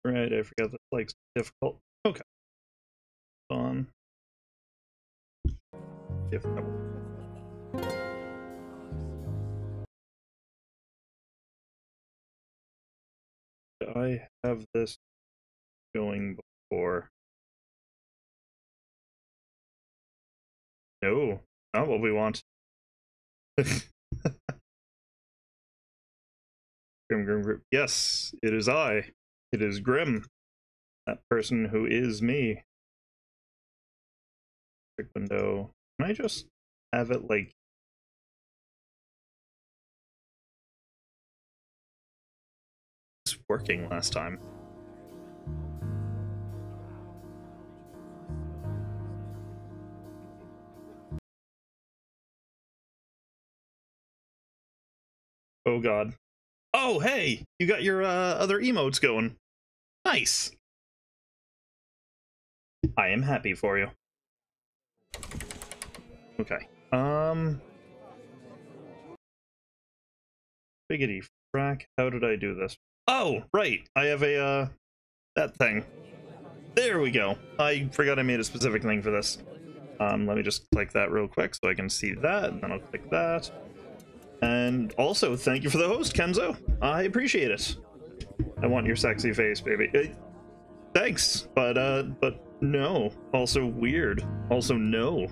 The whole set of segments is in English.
Right, I forgot that like difficult. Okay. On. If that I have this going before. No, not what we want. Grim. Yes, it is I. It is Grim. That person who is me. Quick window. Can I just have it like... It's working last time. Oh god. Oh, hey! You got your other emotes going. Nice! I am happy for you. Okay. Biggity frack. How did I do this? Oh, right! I have a, that thing. There we go. I forgot I made a specific thing for this. Let me just click that real quick so I can see that, and then I'll click that. And also, thank you for the host, Kenzo. I appreciate it. I want your sexy face, baby. Thanks, but no. Also weird. Also no.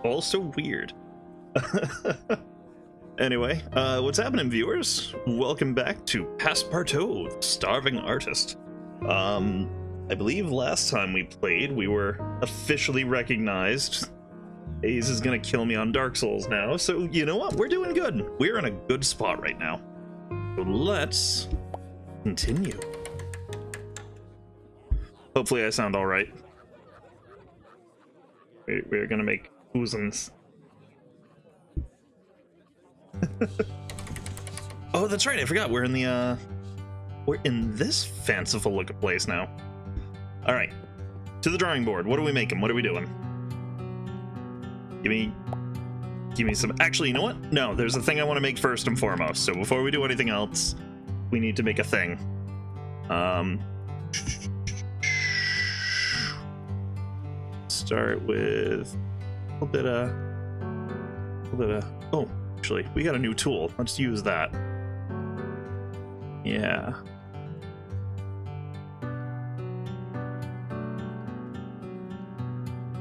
Also weird. Anyway, what's happening, viewers? Welcome back to Passpartout, the Starving Artist. I believe last time we played, we were officially recognized. Aze is gonna kill me on Dark Souls now, so you know what? We're doing good. We're in a good spot right now. So let's continue. Hopefully I sound alright. We're gonna make oozums. Oh, that's right, I forgot. We're in the, we're in this fanciful looking place now. Alright, to the drawing board. What are we making? What are we doing? Give me some... Actually, you know what? No, there's a thing I want to make first and foremost. So before we do anything else, we need to make a thing. Start with a little bit of... Oh, actually, we got a new tool. Let's use that. Yeah.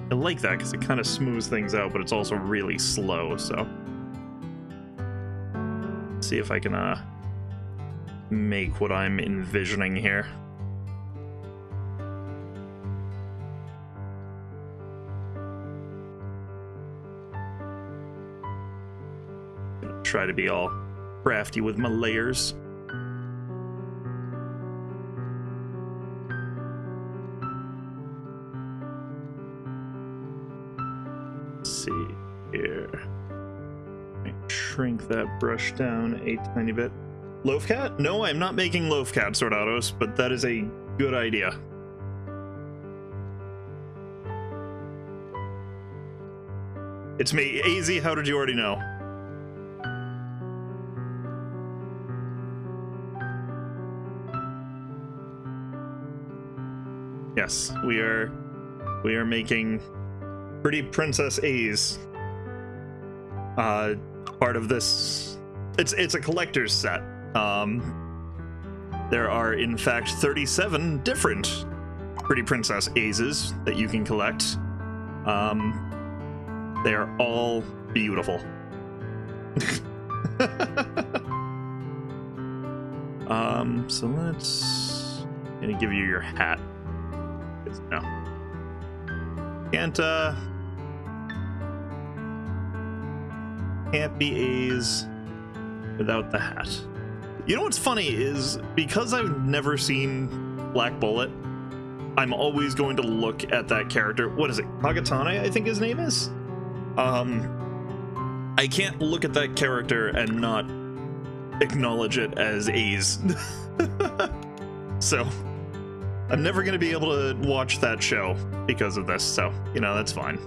I like that because it kind of smooths things out, but it's also really slow, so... Let's see if I can, make what I'm envisioning here. Gonna try to be all crafty with my layers. See here. Shrink that brush down a tiny bit. Loaf cat? No, I'm not making loaf cat Sordados, but that is a good idea. It's me, AZ. How did you already know? Yes, we are making Pretty Princess A's part of this. It's a collector's set. There are in fact 37 different Pretty Princess A's that you can collect. They are all beautiful. So let's... I'm gonna give you your hat. No. Can't be A's without the hat. You know what's funny is, because I've never seen Black Bullet, I'm always going to look at that character. What is it? Kagatane, I think his name is? I can't look at that character and not acknowledge it as A's. So, I'm never going to be able to watch that show because of this, so, you know, that's fine.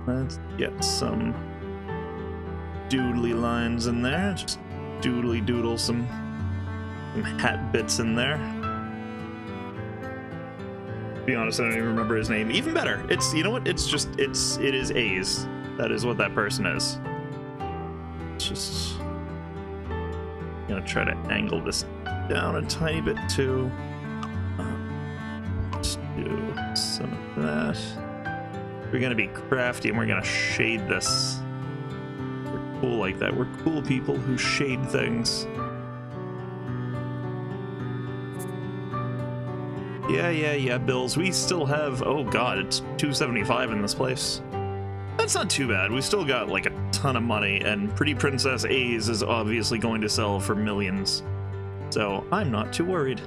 Let's get some doodly lines in there. Just doodly doodle some hat bits in there. be honest, I don't even remember his name. Even better. It's, you know what? It's just, it is A's. That is what that person is. It's just, I'm gonna try to angle this down a tiny bit too. Let's do some of that. We're gonna be crafty and we're gonna shade this. We're cool like that. We're cool people who shade things. Yeah, Bills. We still have, oh god, it's 275 in this place. That's not too bad. We still got like a ton of money, and Pretty Princess A's is obviously going to sell for millions. So I'm not too worried.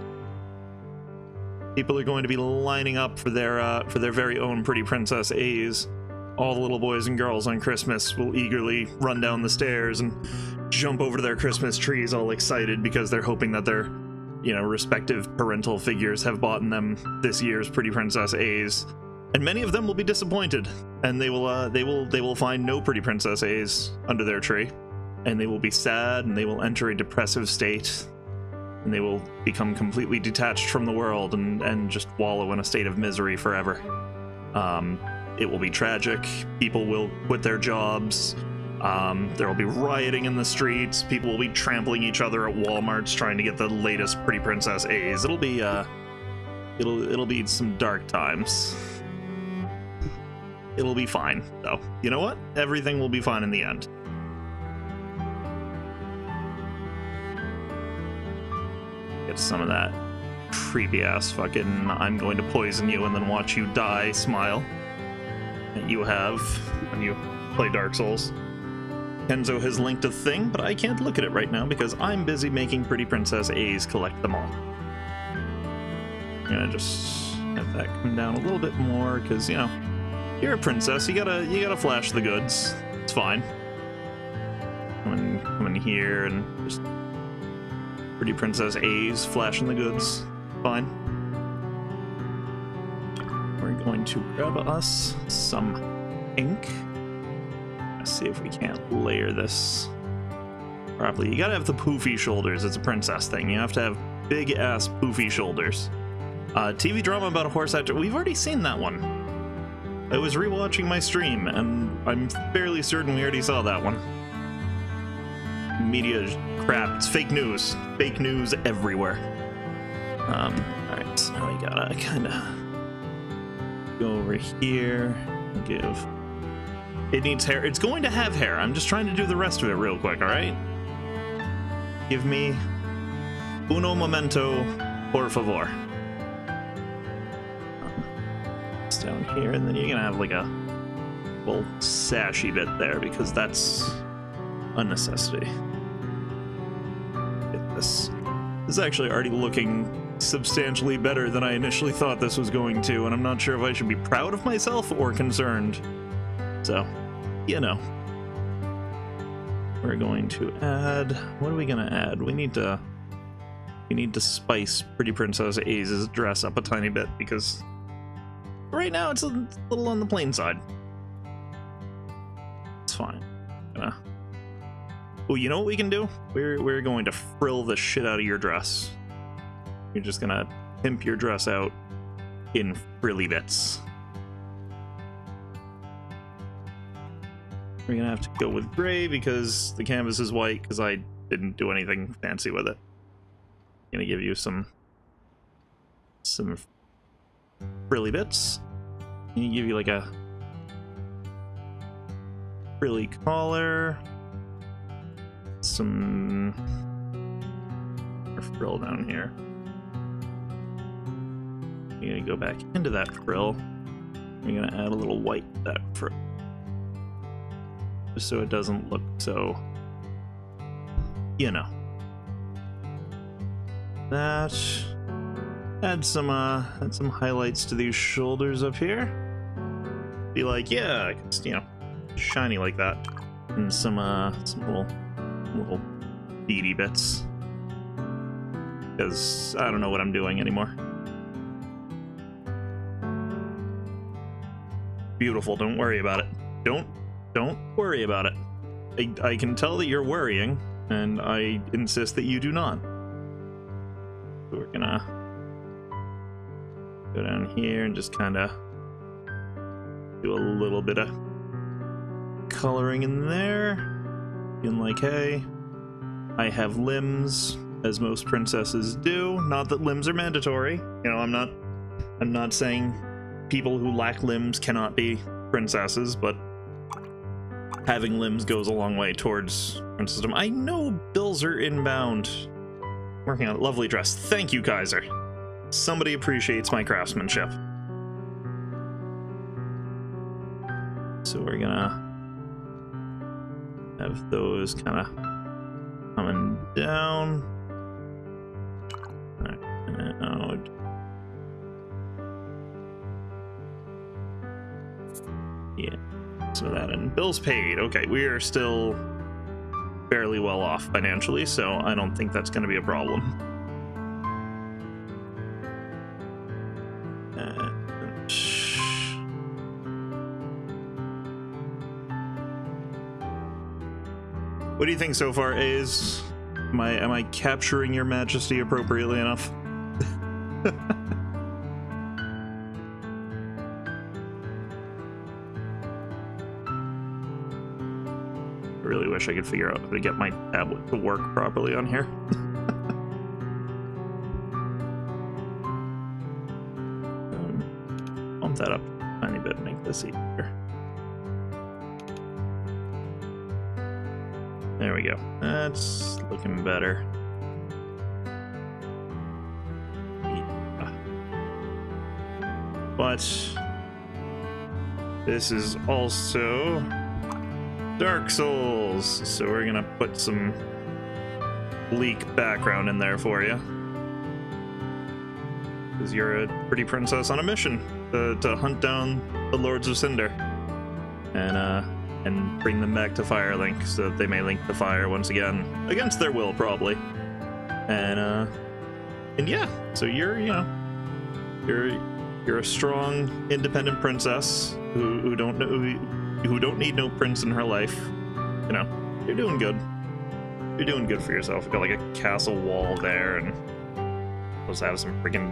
People are going to be lining up for their very own Pretty Princess A's. All the little boys and girls on Christmas will eagerly run down the stairs and jump over to their Christmas trees all excited because they're hoping that their, you know, respective parental figures have bought them this year's Pretty Princess A's. And many of them will be disappointed, and they will find no Pretty Princess A's under their tree, and they will be sad, and they will enter a depressive state, and they will become completely detached from the world and just wallow in a state of misery forever. It will be tragic. People will quit their jobs. There will be rioting in the streets. People will be trampling each other at Walmarts trying to get the latest Pretty Princess A's. It'll be it'll be some dark times. It'll be fine, though. You know what? Everything will be fine in the end. Get some of that creepy-ass fucking I'm going to poison you and then watch you die smile that you have when you play Dark Souls. Kenzo has linked a thing, but I can't look at it right now because I'm busy making Pretty Princess A's collect them all. I'm gonna just have that come down a little bit more because, you know, you're a princess. You gotta flash the goods. It's fine. Come in here and just Pretty Princess A's flashing the goods. Fine. We're going to grab us some ink. Let's see if we can't layer this properly. You gotta have the poofy shoulders. It's a princess thing. You have to have big ass poofy shoulders. TV drama about a horse actor. We've already seen that one. I was rewatching my stream, and I'm fairly certain we already saw that one. Media crap. It's fake news. Fake news everywhere. Alright, so now we gotta kinda go over here and give... It needs hair. It's going to have hair. I'm just trying to do the rest of it real quick, alright? Give me uno momento, por favor. Down here, and then you're gonna have like a little sashy bit there because that's a necessity. Get this. This is actually already looking substantially better than I initially thought this was going to, and I'm not sure if I should be proud of myself or concerned. So, you know. We're going to add... What are we gonna add? We need to spice Pretty Princess A's dress up a tiny bit because right now it's a little on the plain side. It's fine. Oh, you know what we can do? We're going to frill the shit out of your dress. You're just gonna pimp your dress out in frilly bits. We're gonna have to go with gray because the canvas is white because I didn't do anything fancy with it. I'm gonna give you some frilly bits. I'm gonna give you like a frilly collar. Some frill down here. You're gonna go back into that frill. You're gonna add a little white to that frill, just so it doesn't look so, you know. That. Add some highlights to these shoulders up here. Be like, yeah, it's, you know, shiny like that, and some little beady bits. Because I don't know what I'm doing anymore. Beautiful. Don't worry about it. Don't worry about it. I can tell that you're worrying, and I insist that you do not. So we're gonna go down here and just kind of do a little bit of coloring in there. Being like, hey, I have limbs, as most princesses do. Not that limbs are mandatory. You know, I'm not saying people who lack limbs cannot be princesses, but having limbs goes a long way towards princessdom. I know bills are inbound. Working on a lovely dress. Thank you, Kaiser. Somebody appreciates my craftsmanship. So we're gonna have those kind of coming down. Out. Yeah, so that and bills paid. Okay, we are still fairly well off financially, so I don't think that's going to be a problem. What do you think so far, A's? Am I capturing your majesty appropriately enough? I really wish I could figure out how to get my tablet to work properly on here. Bump that up a tiny bit, make this easier. There we go. That's looking better. Yeah. But this is also Dark Souls, so we're gonna put some bleak background in there for you. Because you're a pretty princess on a mission to hunt down the Lords of Cinder. And bring them back to Firelink so that they may link the fire once again, against their will probably. And yeah, so you're a strong, independent princess who don't need no prince in her life. You know, you're doing good. You're doing good for yourself. You've got like a castle wall there, and supposed to have some freaking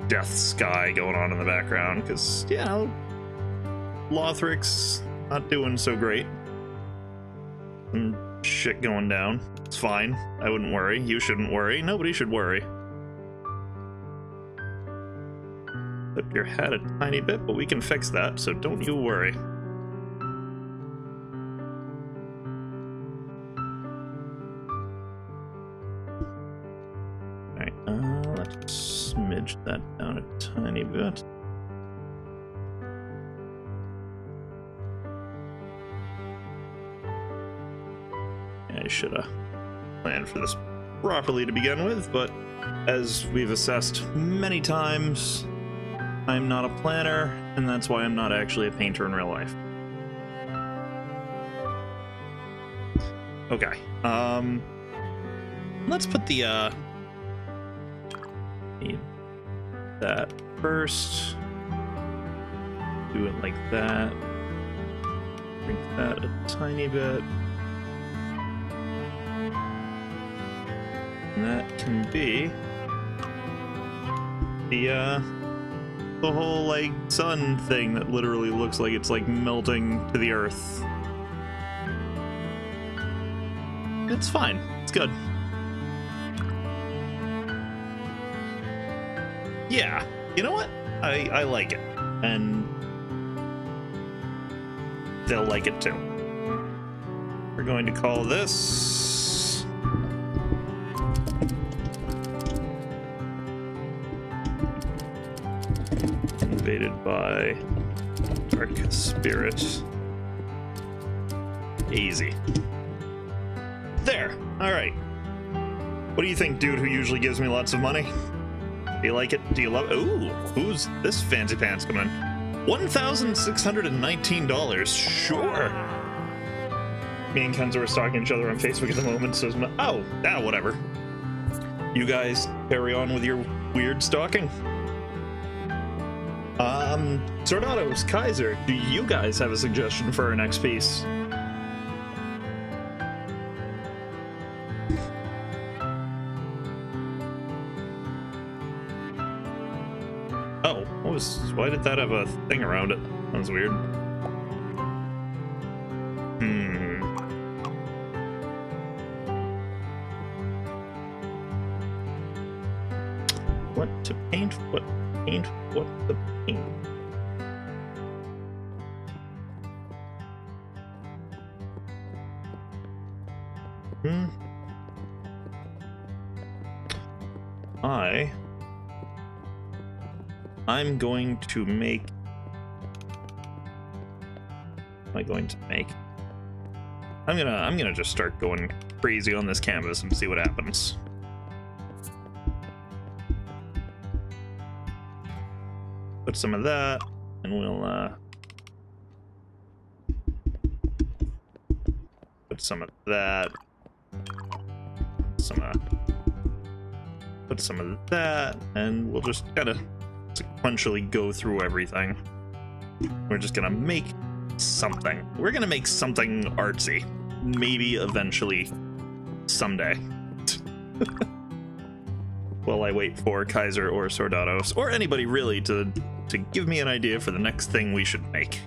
death sky going on in the background, because you know, Lothric's not doing so great. Some shit going down. It's fine. I wouldn't worry. You shouldn't worry. Nobody should worry. Flip your head a tiny bit, but we can fix that, so don't you worry. Alright, let's smidge that down a tiny bit. I should have planned for this properly to begin with, but as we've assessed many times, I'm not a planner, and that's why I'm not actually a painter in real life. Okay, let's put the, need that first. Do it like that. Shrink that a tiny bit. And that can be the whole, like, sun thing that literally looks like it's, like, melting to the earth. It's fine. It's good. Yeah. You know what? I like it. And they'll like it too. We're going to call this... Invaded by Dark Spirit. Easy. There. Alright. What do you think, dude who usually gives me lots of money? Do you like it? Do you love it? Ooh, who's this fancy pants coming in? $1,619. Sure. Me and Kenzo are stalking each other on Facebook at the moment, so whatever. You guys carry on with your weird stalking. Sordatos, Kaiser, do you guys have a suggestion for our next piece? Oh, why did that have a thing around it? That was weird. What to paint? What to paint? What to paint? I'm going to make... What am I going to make? I'm gonna just start going crazy on this canvas and see what happens. Put some of that, and we'll put some of that. Put some of that, and we'll just kind of sequentially go through everything. We're just gonna make something. We're gonna make something artsy. Maybe eventually, someday. While I wait for Kaiser or Sordados, or anybody really, to give me an idea for the next thing we should make.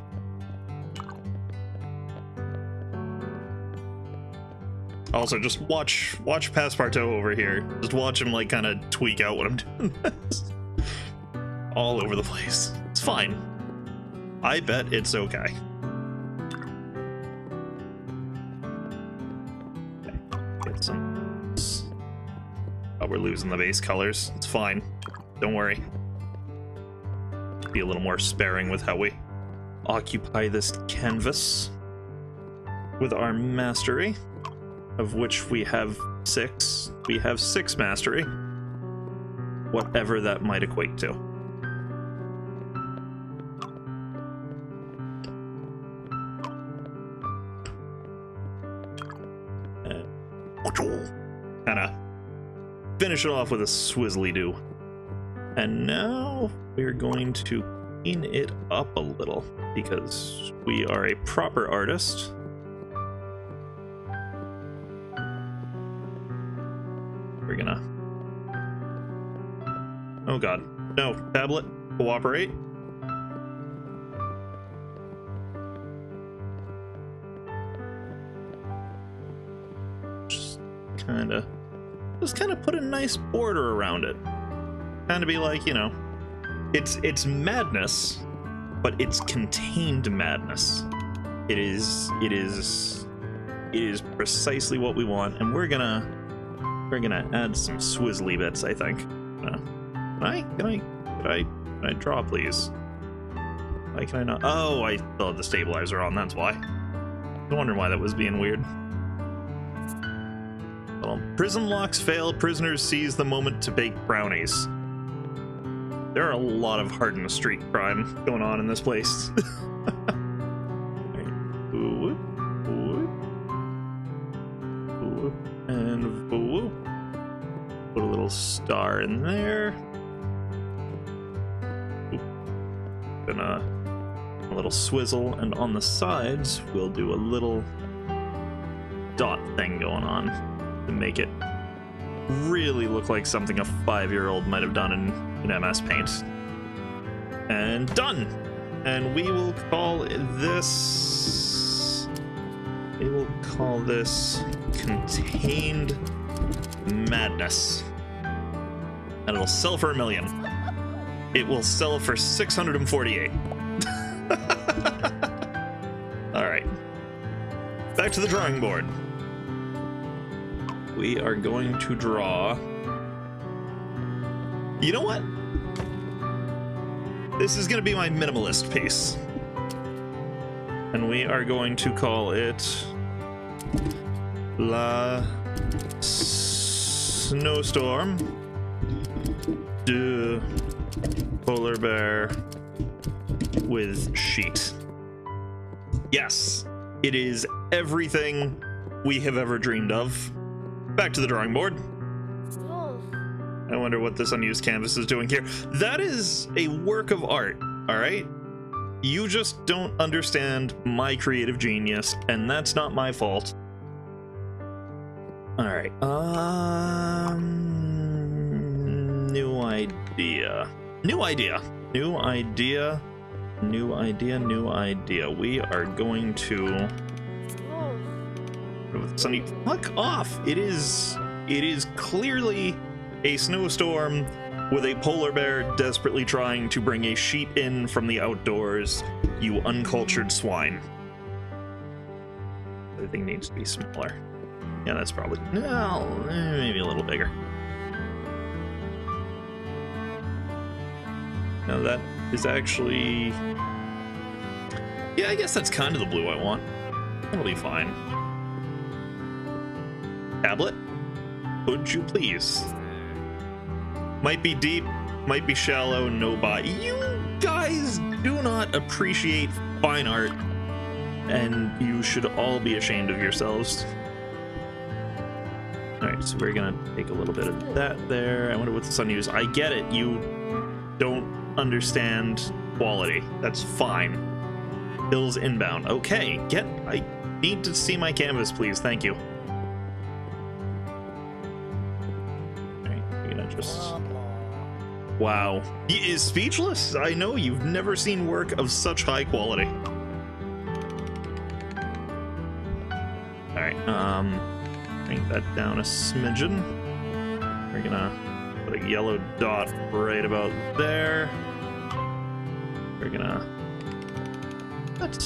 Also, just watch Passpartout over here. Just watch him, like, kind of tweak out when I'm doing this. All over the place. It's fine. I bet it's okay. Okay, get some... Oh, we're losing the base colors. It's fine. Don't worry. Be a little more sparing with how we occupy this canvas. With our mastery, of which we have 6. We have 6 mastery. Whatever that might equate to. Kind of finish it off with a swizzly-do. And now we're going to clean it up a little, because we are a proper artist. We're gonna... Oh god. No, tablet, cooperate. Just kind of put a nice border around it. Kind of be like, you know, it's madness, but it's contained madness. It is precisely what we want, and we're gonna add some swizzly bits, I think. Can I draw, please? Why can I not? Oh, I still have the stabilizer on, that's why. I wonder why that was being weird. Well, prison locks fail, prisoners seize the moment to bake brownies. There are a lot of hardened street crime going on in this place. And put a little star in there. And a little swizzle, and on the sides we'll do a little dot thing going on to make it really look like something a 5-year-old might have done in MS Paint. And done! And we will call this... We will call this Contained Madness. And it'll sell for $1 million. It will sell for 648. Alright. Back to the drawing board. We are going to draw... You know what? This is going to be my minimalist piece. And we are going to call it... La Snowstorm de Polar Bear with sheet. Yes, it is everything we have ever dreamed of. Back to the drawing board. I wonder what this unused canvas is doing here. That is a work of art, all right? You just don't understand my creative genius, and that's not my fault. All right. New idea. New idea. New idea. New idea. New idea. We are going to... Sunny, fuck off! It is clearly a snowstorm with a polar bear desperately trying to bring a sheep in from the outdoors, you uncultured swine. Everything needs to be smaller. Yeah, that's probably... No, maybe a little bigger. Now that is actually... Yeah, I guess that's kind of the blue I want. That'll be fine. Tablet? Would you please? Might be deep, might be shallow, no body. You guys do not appreciate fine art, and you should all be ashamed of yourselves. Alright, so we're gonna take a little bit of that there. I wonder what the sun use. I get it, you don't understand quality. That's fine. Hills inbound. Okay, I need to see my canvas, please. Thank you. Alright, we're gonna just... Wow. He is speechless. I know, you've never seen work of such high quality. Alright, bring that down a smidgen. We're gonna put a yellow dot right about there. We're gonna... What?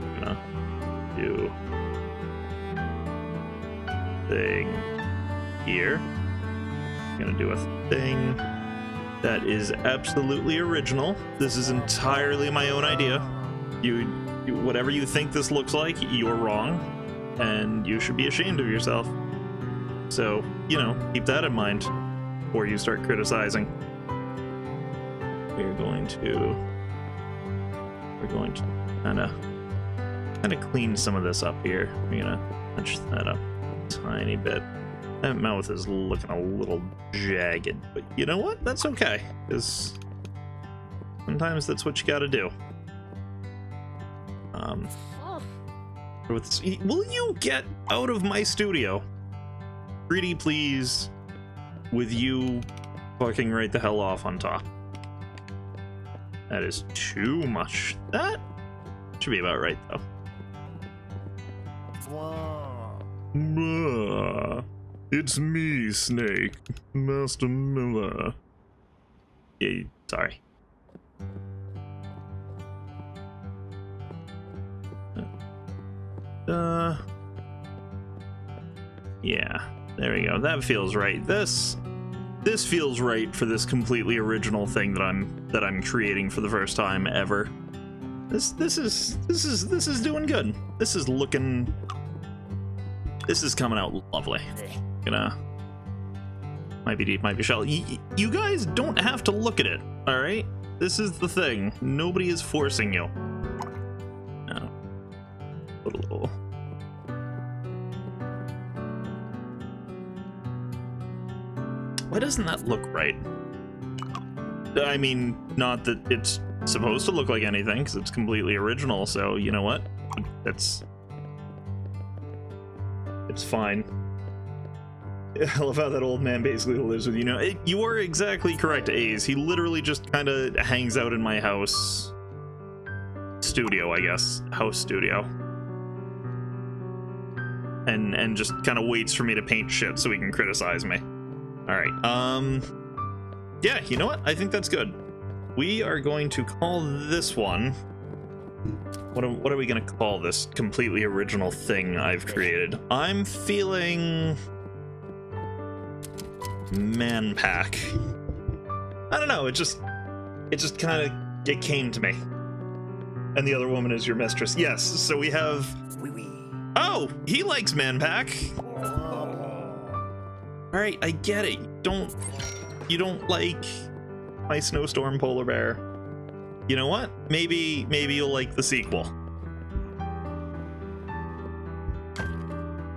We're gonna do... thing here. Gonna do a thing that is absolutely original. This is entirely my own idea. You whatever you think this looks like, you're wrong, and you should be ashamed of yourself. So, you know, keep that in mind before you start criticizing. We're going to kind of clean some of this up here. We're gonna punch that up a tiny bit. That mouth is looking a little jagged, but you know what? That's okay, because sometimes that's what you gotta do. Will you get out of my studio? Pretty please, with you fucking right the hell off on top. That is too much. That should be about right, though. It's me, Snake. Master Miller. Yeah, sorry. Yeah, there we go. That feels right. This feels right for this completely original thing that I'm creating for the first time ever. This is doing good. This is coming out lovely. Might be deep, might be shallow. You guys don't have to look at it, all right? This is the thing. Nobody is forcing you. No. Put a little. Why doesn't that look right? I mean, not that it's supposed to look like anything, because it's completely original, so you know what? It's fine. I love how that old man basically lives with you now. You are exactly correct, A's. He literally just kind of hangs out in my house studio, I guess. House studio. And just kind of waits for me to paint shit so he can criticize me. Alright, yeah, you know what? I think that's good. We are going to call this one... What are we going to call this completely original thing I've created? I'm feeling... Man pack. I don't know, it just kind of, it came to me. And the other woman is your mistress. Yes, so we have... Oh, he likes man pack. Alright, I get it. You don't like my snowstorm polar bear. You know what? Maybe you'll like the sequel.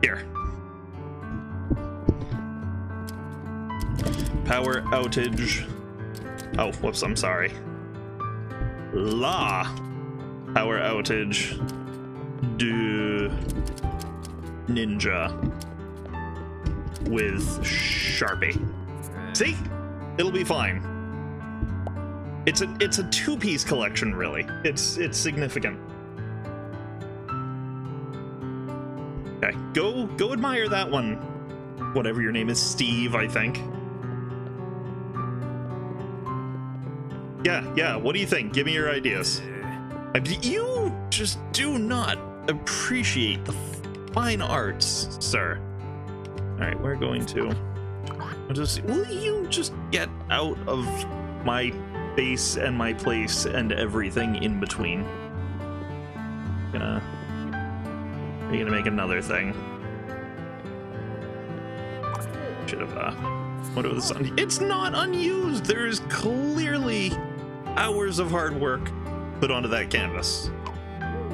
Here. Power outage. Oh, whoops, I'm sorry. Power outage. Ninja. With Sharpie. See? It'll be fine. It's a two-piece collection, really. It's significant. Okay, go admire that one. Whatever your name is, Steve, I think. Yeah, what do you think? Give me your ideas. You just do not appreciate the fine arts, sir. Alright, we're going to... will you just get out of my face and my place and everything in between? Are you gonna make another thing? Should have, what was this? It's not unused! There is clearly hours of hard work put onto that canvas.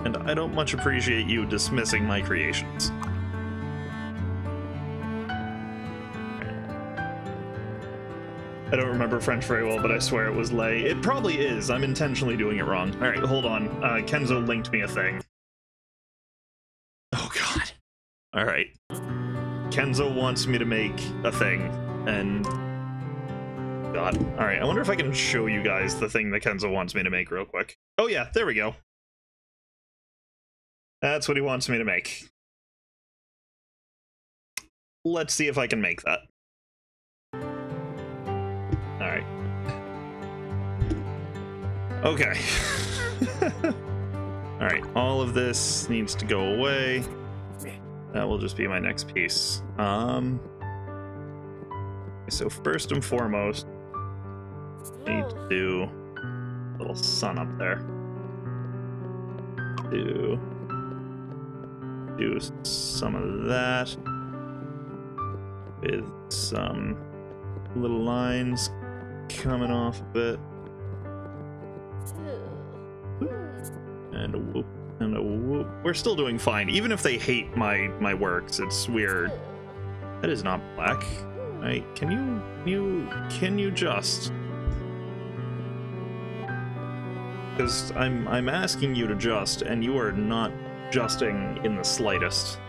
And I don't much appreciate you dismissing my creations. I don't remember French very well, but I swear it was lay. It probably is. I'm intentionally doing it wrong. Alright, hold on. Kenzo linked me a thing. Oh god. Alright. Kenzo wants me to make a thing, and... God. Alright, I wonder if I can show you guys the thing that Kenzo wants me to make real quick. Oh yeah, there we go. That's what he wants me to make. Let's see if I can make that. Alright. Okay. Alright, all of this needs to go away. That will just be my next piece. So first and foremost, I need to do a little sun up there. Do some of that with some little lines coming off of it. And a whoop. And a whoop. We're still doing fine, even if they hate my works. It's weird. That is not black. Right? Can you just? Because I'm asking you to just, and you are not justing in the slightest.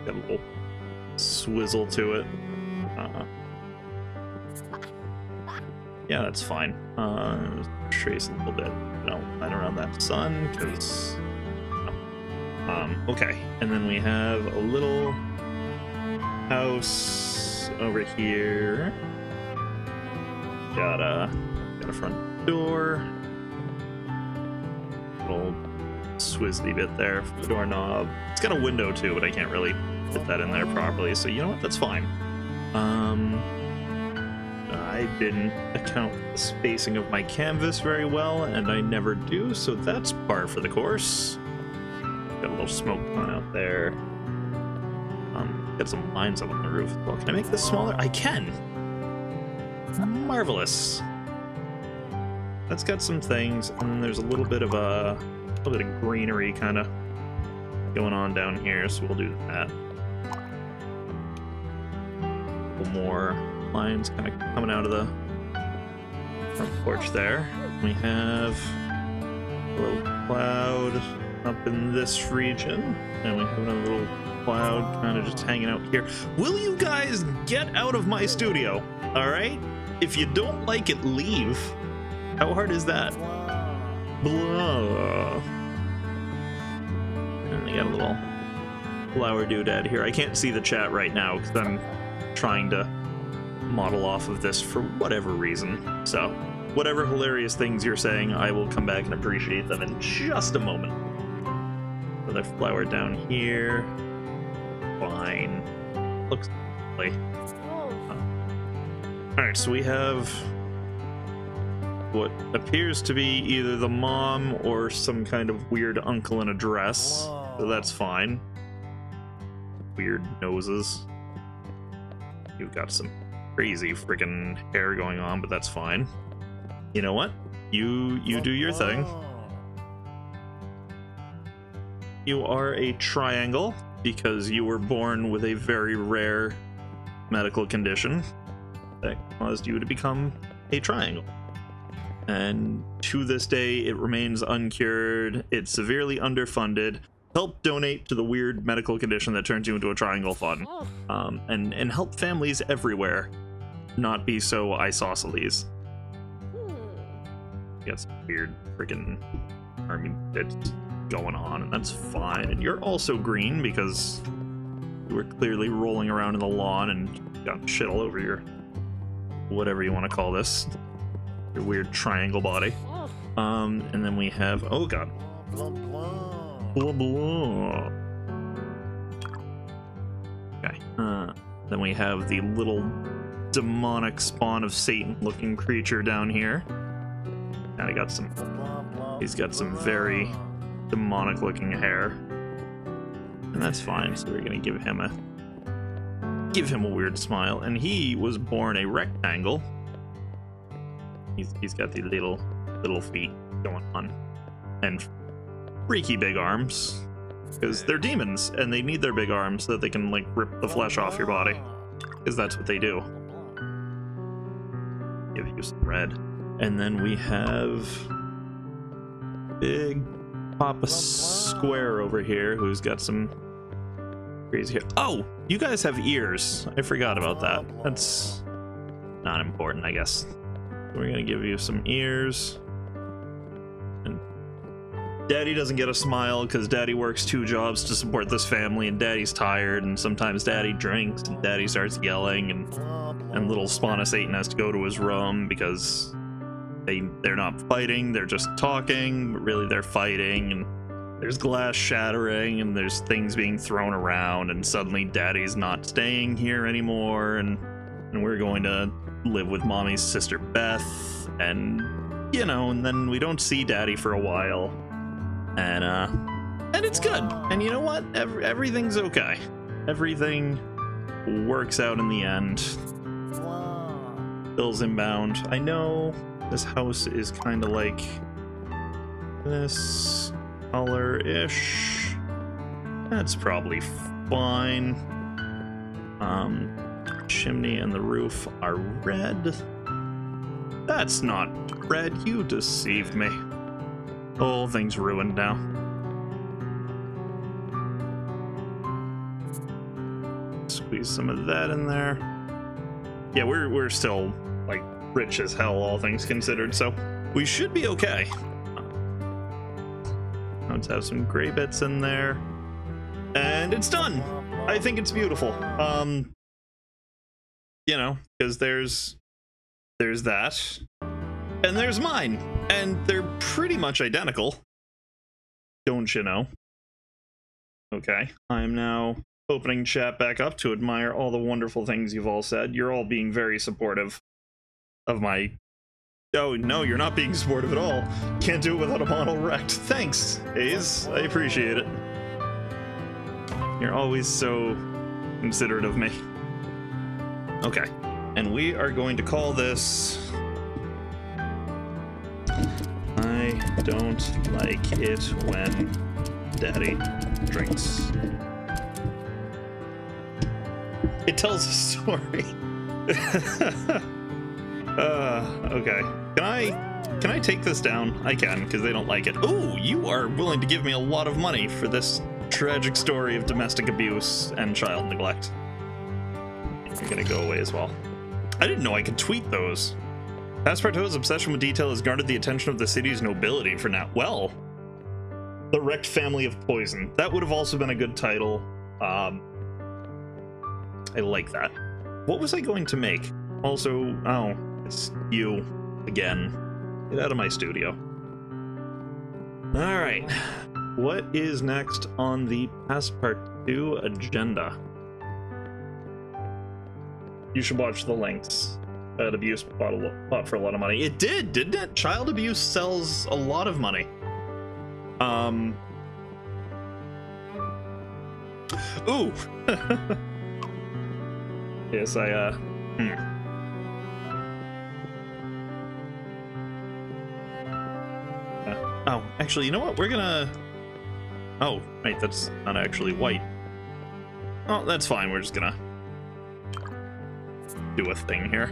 Got a little swizzle to it. Yeah, that's fine. Trace a little bit. No, right around that sun, because... No. Okay, and then we have a little house over here. Got a front door. Little swizzly bit there for the doorknob. It's got a window too, but I can't really fit that in there properly, so you know what? That's fine. I didn't account for the spacing of my canvas very well, and I never do, so that's par for the course. Got a little smoke coming out there. Got some lines up on the roof as well. Can I make this smaller? I can! Marvelous. That's got some things, and then there's a little bit of greenery kind of going on down here, so we'll do that. A couple more lines kind of coming out of the front porch there. We have a little cloud up in this region, and we have another little cloud kind of just hanging out here. Will you guys get out of my studio? All right? If you don't like it, leave. How hard is that? Blah. And we got a little flower doodad here. I can't see the chat right now because I'm trying to model off of this for whatever reason. So, whatever hilarious things you're saying, I will come back and appreciate them in just a moment. Another flower down here. Fine. Looks lovely. Alright, so we have what appears to be either the mom or some kind of weird uncle in a dress. So that's fine. Weird noses. You've got some crazy freaking hair going on, but that's fine. You know what? You do your thing. You are a triangle because you were born with a very rare medical condition that caused you to become a triangle. And to this day, it remains uncured. It's severely underfunded. Help donate to the weird medical condition that turns you into a triangle fund. And help families everywhere not be so isosceles. We got some weird freaking army that's going on, and that's fine. And you're also green because you were clearly rolling around in the lawn and got shit all over your whatever you want to call this, your weird triangle body. And then we have, oh god, blah blah. Okay. Then we have the little demonic spawn of Satan looking creature down here. And I got some, he's got some very demonic looking hair, and that's fine. So we're gonna give him a weird smile. And he was born a rectangle. He's got the little feet going on and freaky big arms, because they're demons and they need their big arms so that they can like rip the flesh off your body, because that's what they do. Give you some red. And then we have big Papa Square over here, who's got some crazy hair. Oh, you guys have ears. I forgot about that. That's not important, I guess. We're gonna give you some ears. And Daddy doesn't get a smile because Daddy works 2 jobs to support this family, and Daddy's tired, and sometimes Daddy drinks and Daddy starts yelling, and little spawn of Satan has to go to his room because they're not fighting, they're just talking, but really they're fighting, and there's glass shattering, and there's things being thrown around, and suddenly Daddy's not staying here anymore, and we're going to live with Mommy's sister Beth, and you know, and then we don't see Daddy for a while, and it's good. And you know what? Everything's okay. Everything works out in the end. Bill's inbound. I know this house is kind of like this color-ish. That's probably fine. Chimney and the roof are red. That's not red. You deceived me. The whole thing's ruined now. Squeeze some of that in there. Yeah, we're still like rich as hell, all things considered, so we should be okay. Let's have some gray bits in there, and it's done. I think it's beautiful. You know, because there's that, and there's mine, and they're pretty much identical, don't you know? Okay, I'm now opening chat back up to admire all the wonderful things you've all said. You're all being very supportive of my... Oh, no, you're not being supportive at all. Can't do it without a model wrecked. Thanks, Aze. I appreciate it. You're always so considerate of me. Okay, and we are going to call this... I don't like it when Daddy drinks. It tells a story. Okay. Can I take this down? I can, because they don't like it. Ooh, you are willing to give me a lot of money for this tragic story of domestic abuse and child neglect. You're gonna go away as well. I didn't know I could tweet those. Passpartout's obsession with detail has garnered the attention of the city's nobility for now. Well, the wrecked family of poison. That would have also been a good title. I like that. What was I going to make? Also, oh, it's you again. Get out of my studio. All right, what is next on the Passpartout agenda? You should watch the links. Child abuse bought for a lot of money. It did, didn't it? Child abuse sells a lot of money. Ooh. Yes, oh, actually, you know what? We're gonna... Oh, right, that's not actually white. Oh, that's fine. We're just gonna do a thing here.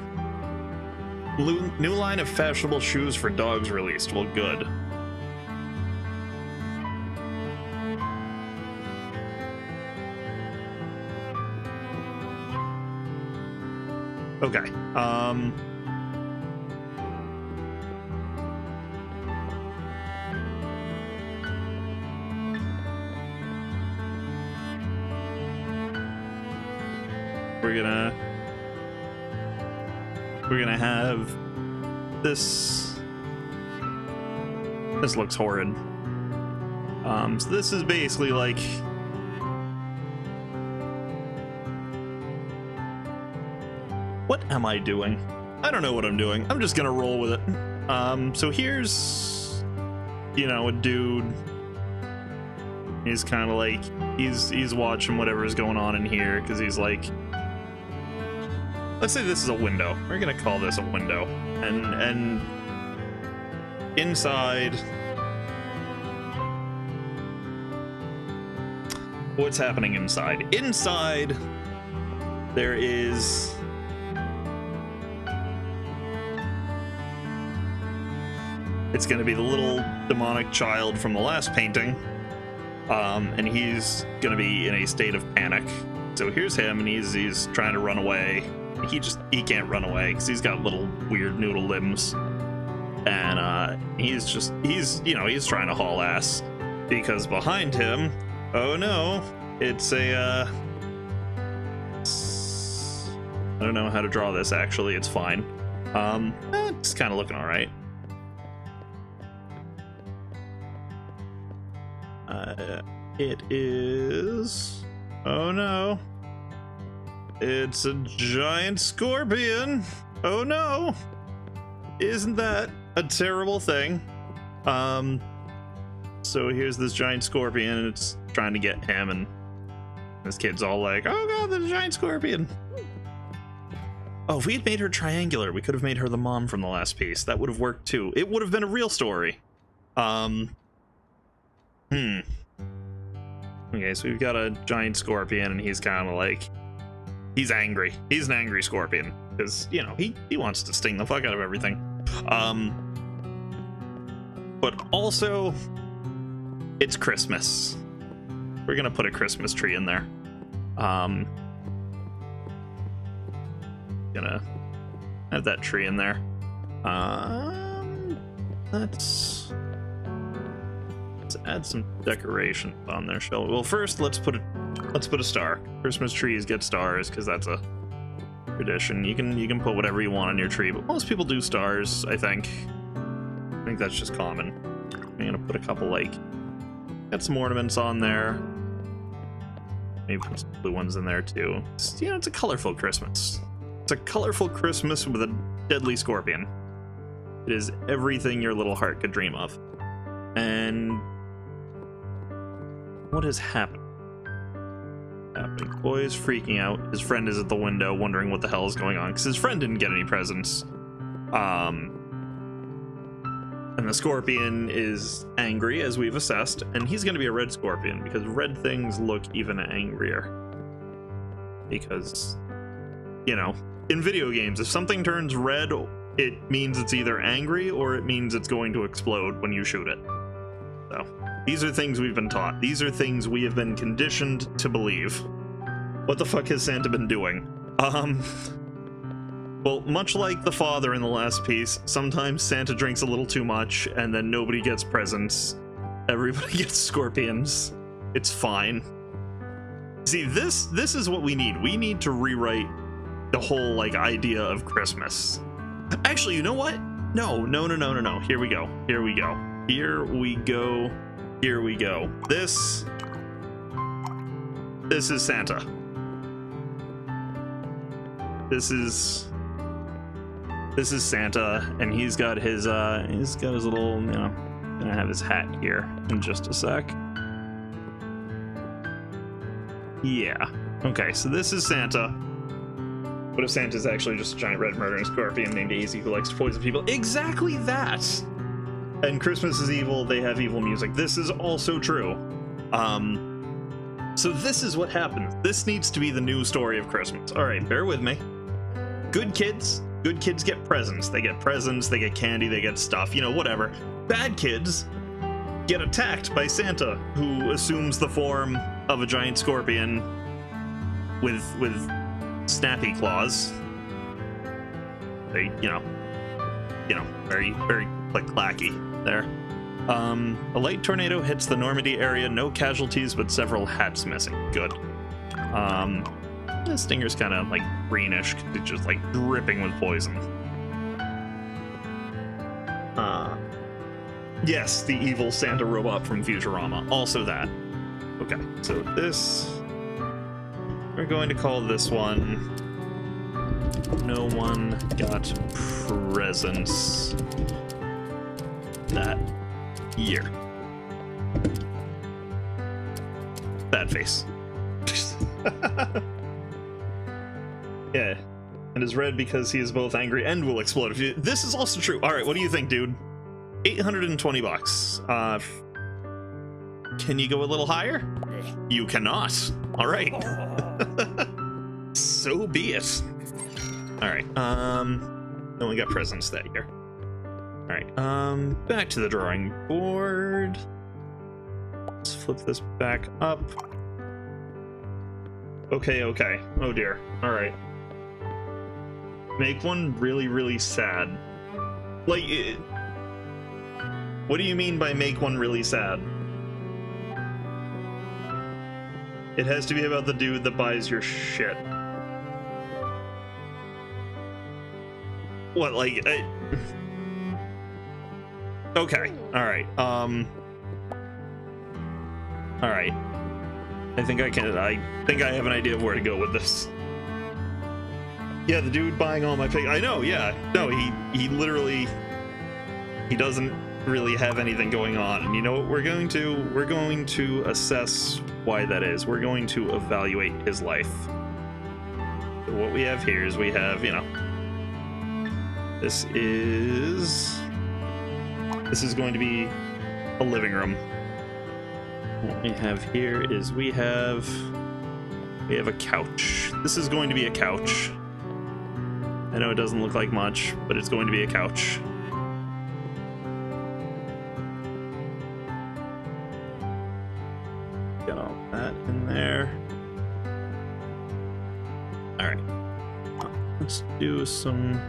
New line of fashionable shoes for dogs released. Well, good. Okay. we're gonna have this. This looks horrid. So this is basically like, what am I doing? I don't know what I'm doing. I'm just gonna roll with it. So here's, you know, a dude. He's kind of like, he's watching whatever is going on in here, because he's like, let's say this is a window. We're gonna call this a window, and inside, what's happening inside? Inside, there is it's gonna be the little demonic child from the last painting. And he's gonna be in a state of panic. So here's him, and he's trying to run away. He can't run away because he's got little weird noodle limbs, and he's trying to haul ass, because behind him, oh no, it's a I don't know how to draw this actually. It's fine. It's kind of looking all right. It is, oh no, it's a giant scorpion. Oh no, isn't that a terrible thing? So here's this giant scorpion, and it's trying to get him, and this kid's all like, oh god, there's a giant scorpion. Oh, if we had made her triangular, we could have made her the mom from the last piece. That would have worked too. It would have been a real story. Okay, so we've got a giant scorpion, and he's kind of like, he's angry. He's an angry scorpion, because, you know, he wants to sting the fuck out of everything. But also, it's Christmas. We're gonna put a Christmas tree in there. Gonna have that tree in there. Let's add some decorations on there, shall we? Well, first let's put a star. Christmas trees get stars because that's a tradition. You can put whatever you want on your tree, but most people do stars. I think that's just common. I'm gonna put a couple, like, got some ornaments on there. Maybe put some blue ones in there too. You know, it's a colorful Christmas. It's a colorful Christmas with a deadly scorpion. It is everything your little heart could dream of. And what has happened? Boy is freaking out. His friend is at the window wondering what the hell is going on, because his friend didn't get any presents. And the scorpion is angry, as we've assessed, and he's going to be a red scorpion, because red things look even angrier. Because, you know, in video games, if something turns red, it means it's either angry or it means it's going to explode when you shoot it. So, these are things we've been taught. These are things we have been conditioned to believe. What the fuck has Santa been doing? Well, much like the father in the last piece, sometimes Santa drinks a little too much and then nobody gets presents. Everybody gets scorpions. It's fine. See, this is what we need. We need to rewrite the whole, like, idea of Christmas. Actually, you know what? No. Here we go. This is Santa. This is Santa, and he's got his little, you know, gonna have his hat here in just a sec. Yeah. Okay, so this is Santa. What if Santa's actually just a giant red murdering scorpion named Daisy who likes to poison people? Exactly that! And Christmas is evil, they have evil music. This is also true. So this is what happens. This needs to be the new story of Christmas. Alright, bear with me. Good kids get presents. They get presents, they get candy, they get stuff, you know, whatever. Bad kids get attacked by Santa, who assumes the form of a giant scorpion with snappy claws. They, you know, very, very clacky there. A light tornado hits the Normandy area. No casualties, but several hats missing. Good. The stinger's kind of like greenish, it's just like dripping with poison. Yes, the evil Santa robot from Futurama. Also that. Okay, so this... We're going to call this one... No one got presents that year. Bad face. Yeah, and is red because he is both angry and will explode. This is also true. All right, what do you think, dude? 820 bucks. Can you go a little higher? You cannot. All right. So be it. All right. Only got presents that year. All right. Back to the drawing board. Let's flip this back up. Okay. Okay. Oh dear. All right. Make one really, really sad. Like, what do you mean by make one really sad? It has to be about the dude that buys your shit. What, like, okay, alright, alright. I think I have an idea of where to go with this. Yeah, the dude buying all my pig. I know, yeah. No, he literally, he doesn't really have anything going on. And you know what we're going to assess why that is. We're going to evaluate his life. So what we have here is we have, you know, this is going to be a living room. What we have here is we have a couch. This is going to be a couch. I know it doesn't look like much, but it's going to be a couch. Got all that in there. All right. Let's do some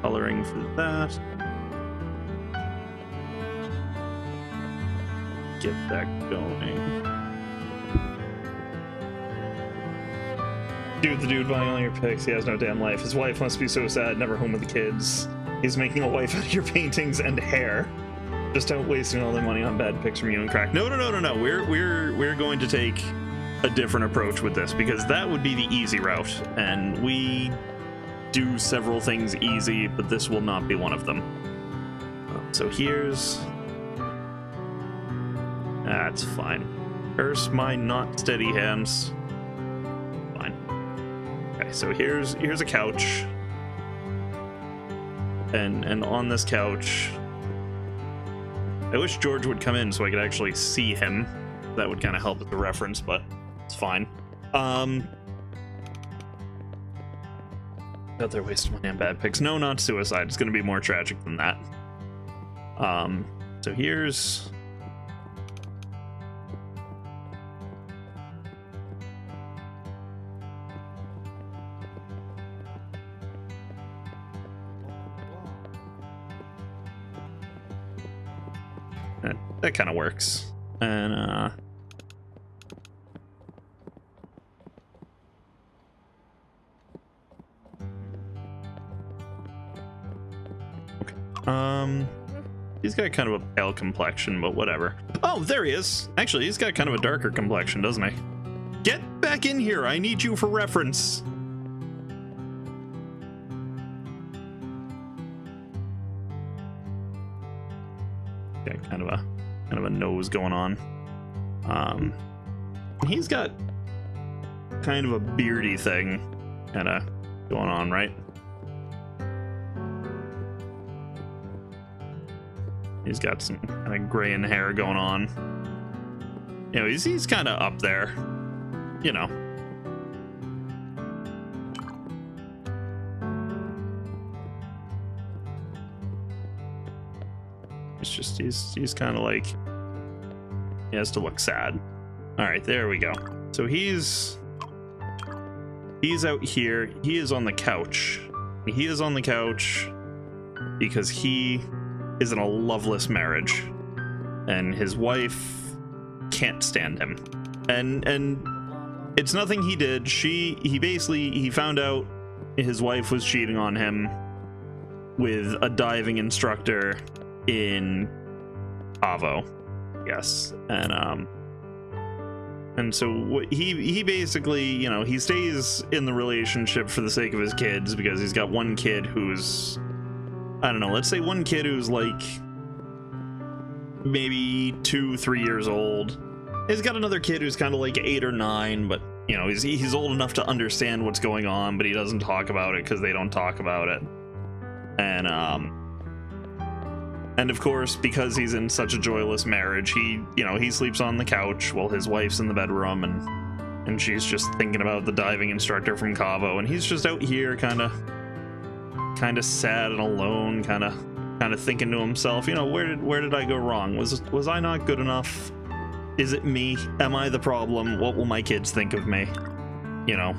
coloring for that. Get that going. Dude, the dude buying all your pics, he has no damn life. His wife must be so sad, never home with the kids. He's making a wife out of your paintings and hair. Just out wasting all their money on bad pics from you and crack. No. We're going to take a different approach with this, because that would be the easy route, and we do several things easy, but this will not be one of them. So here's... That's fine. Curse my not steady hands. Fine. Okay, so here's a couch. And on this couch, I wish George would come in so I could actually see him. That would kind of help with the reference, but it's fine. Out there wasting money on bad pics. No, not suicide. It's going to be more tragic than that. So here's... That kind of works. And, okay. He's got kind of a pale complexion, but whatever. Oh, there he is. Actually, he's got kind of a darker complexion, doesn't he? Get back in here. I need you for reference. Got kind of a nose going on. He's got kind of a beardy thing kind of going on, right? He's got some kind of gray in hair going on. You know, he's kind of up there, you know. It's just he's kind of like, he has to look sad. All right, there we go. So he's out here. He is on the couch. He is on the couch because he is in a loveless marriage, and his wife can't stand him. And it's nothing he did. He found out his wife was cheating on him with a diving instructor in Avo. Yes. And so he basically, you know, he stays in the relationship for the sake of his kids, because he's got one kid who's, I don't know, let's say one kid who's like maybe 2-3 years old. He's got another kid who's kind of like 8 or 9, but you know, he's old enough to understand what's going on, but he doesn't talk about it because they don't talk about it. And of course, because he's in such a joyless marriage, he sleeps on the couch while his wife's in the bedroom, and she's just thinking about the diving instructor from Cavo, and he's just out here kind of sad and alone, kind of thinking to himself, you know, where did I go wrong? Was I not good enough? Is it me? Am I the problem? What will my kids think of me? You know,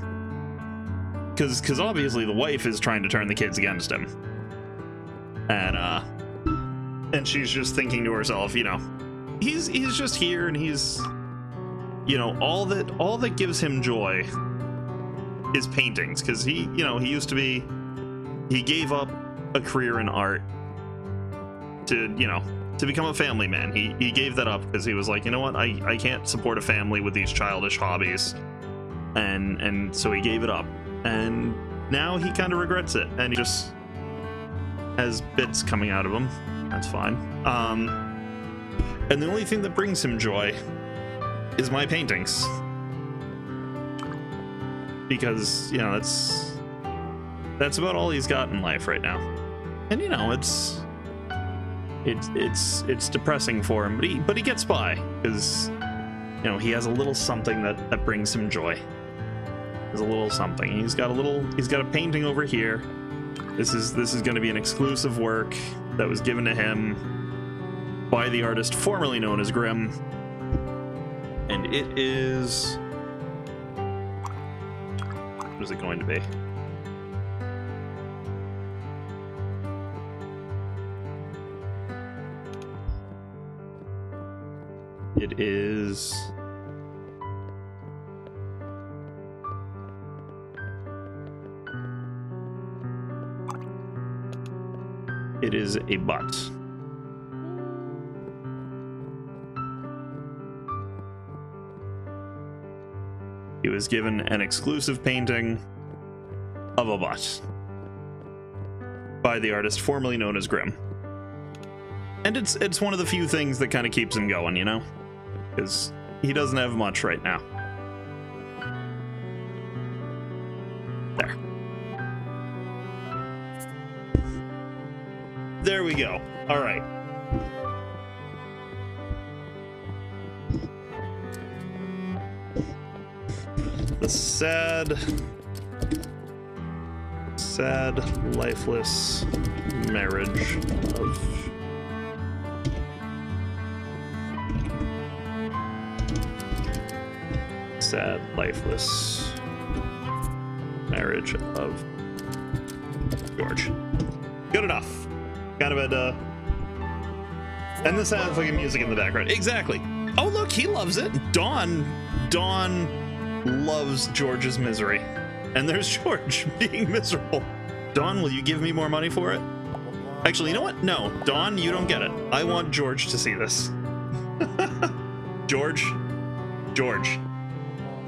because obviously the wife is trying to turn the kids against him, and she's just thinking to herself, you know, he's just here, and he's, you know, all that gives him joy is paintings, because he gave up a career in art to become a family man. He gave that up because he was like, you know what, I can't support a family with these childish hobbies, and so he gave it up, and now he kind of regrets it, and he just has bits coming out of him. That's fine. And the only thing that brings him joy is my paintings, because, you know, that's about all he's got in life right now. And you know, it's depressing for him, but he gets by, because, you know, he has a little something that brings him joy. There's a little something. He's got a painting over here. This is going to be an exclusive work that was given to him by the artist formerly known as Grimm, and it is, what is it going to be? It is a butt. He was given an exclusive painting of a butt by the artist formerly known as Grimm. And it's one of the few things that kind of keeps him going, you know? Because he doesn't have much right now. There. There we go. All right. The sad, lifeless marriage of George. Good enough. Kind of had and this has fucking music in the background. Exactly. Oh look, he loves it. Dawn loves George's misery, and there's George being miserable. Dawn, will you give me more money for it? Actually, you know what? No, Dawn, you don't get it. I want George to see this. George.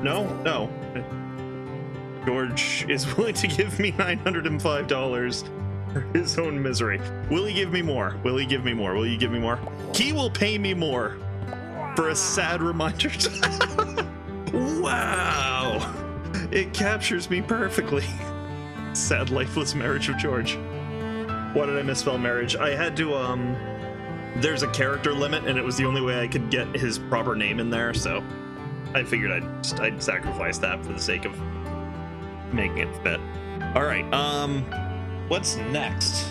No. George is willing to give me $905 for his own misery. Will he give me more? Will you give me more? He will pay me more for a sad reminder. Wow. It captures me perfectly. Sad, lifeless marriage of George. Why did I misspell marriage? I had to, there's a character limit, and it was the only way I could get his proper name in there, so I figured I'd sacrifice that for the sake of making it fit. All right, what's next?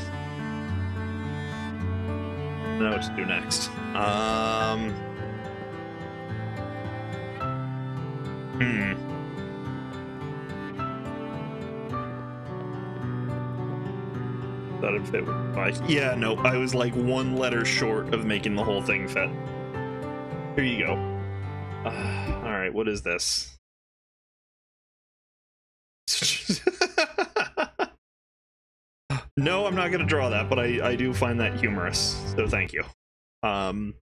I don't know what to do next. Thought it'd fit with my... Yeah, no, I was like one letter short of making the whole thing fit. Here you go. All right, what is this? No, I'm not gonna draw that, but I do find that humorous, so thank you. I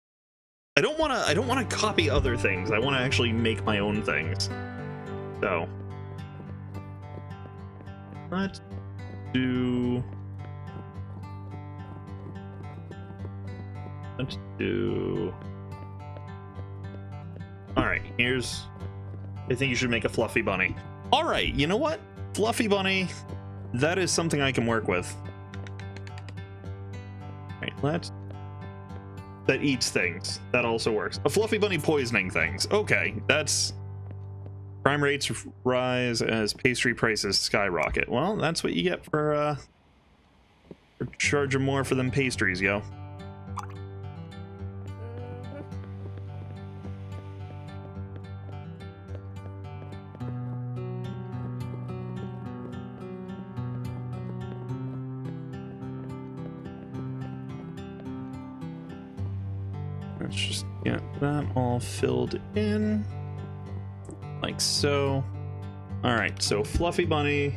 don't wanna copy other things. I wanna actually make my own things. So let's do alright, here's I think you should make a fluffy bunny. Alright, you know what? Fluffy bunny, that is something I can work with. Alright, that eats things. That also works. A fluffy bunny poisoning things. Okay, that's crime rates rise as pastry prices skyrocket. Well, that's what you get for charging more for them pastries, yo. Let's just get that all filled in like so. All right, so fluffy bunny,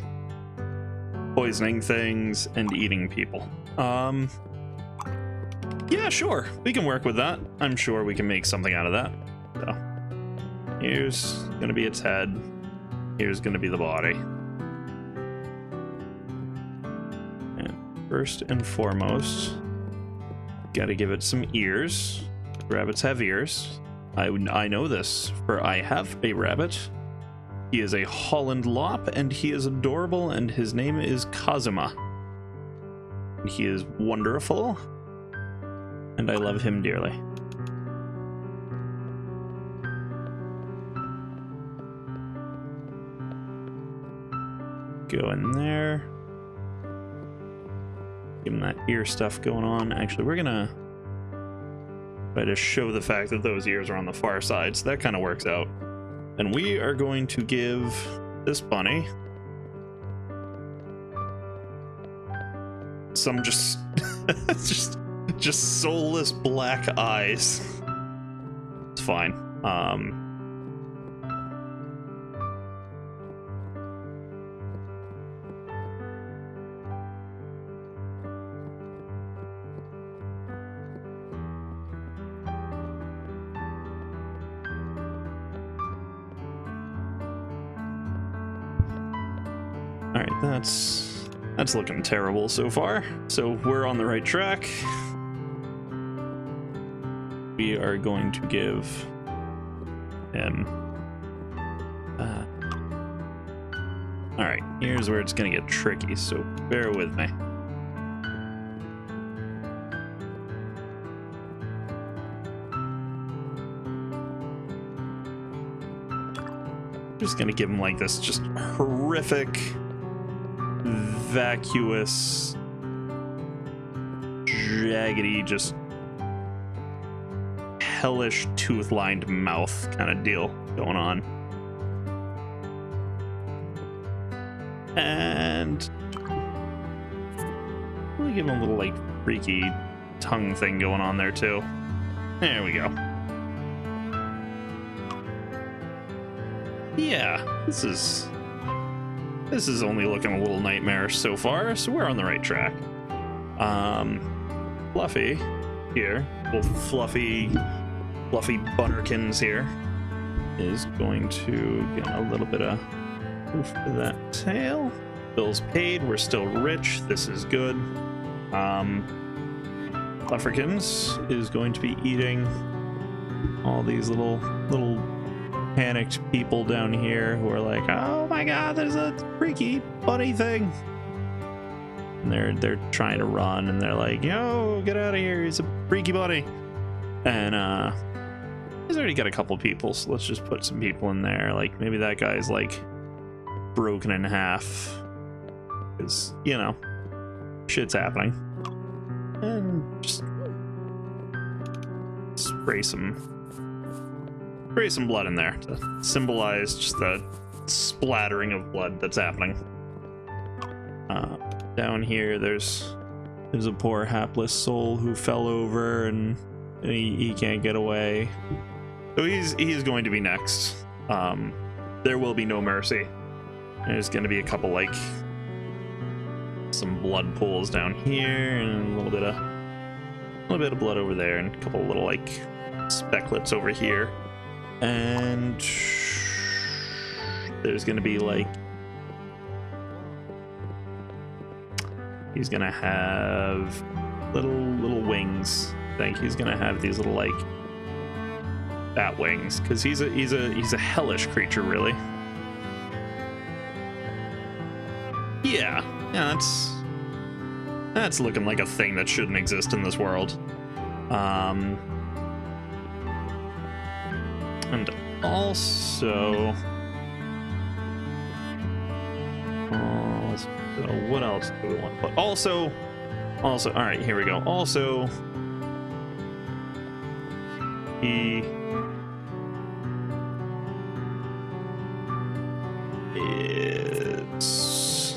poisoning things, and eating people. Yeah, sure, we can work with that. I'm sure we can make something out of that. So here's gonna be its head. Here's gonna be the body. And first and foremost, gotta give it some ears. Rabbits have ears. I know this, for I have a rabbit. He is a Holland Lop, and he is adorable, and his name is Kazuma. He is wonderful, and I love him dearly. Go in there. Give him that ear stuff going on. Actually, we're gonna try to show the fact that those ears are on the far side, so that kind of works out. And we are going to give this bunny some just soulless black eyes. It's fine. All right, that's looking terrible so far. So we're on the right track. We are going to give him. All right, here's where it's gonna get tricky. So bear with me. Just gonna give him like this just horrific, vacuous, jaggedy, just hellish tooth-lined mouth kind of deal going on. And really give him a little like freaky tongue thing going on there too. There we go. Yeah, this is only looking a little nightmarish so far, so we're on the right track. Fluffy here, little fluffy butterkins here, is going to get a little bit of oof to that tail. Bills paid, we're still rich, this is good. Flufferkins is going to be eating all these little panicked people down here who are like, oh my god, there's a freaky bunny thing, and they're trying to run, and they're like, yo, get out of here, he's a freaky bunny. And he's already got a couple people, so let's just put some people in there. Like maybe that guy's like broken in half, because you know, shit's happening. And just spray some blood in there to symbolize just the splattering of blood that's happening. Down here, there's a poor hapless soul who fell over, and he can't get away. So he's going to be next. There will be no mercy. There's gonna be a couple, like, some blood pools down here, and a little bit of blood over there, and a couple little, like, specklets over here. And there's gonna be, like, he's gonna have little wings. I think he's gonna have these little, like, bat wings, because he's a hellish creature, really. Yeah, that's looking like a thing that shouldn't exist in this world. And also, so what else do we want to put? Also, all right, here we go. Also, he is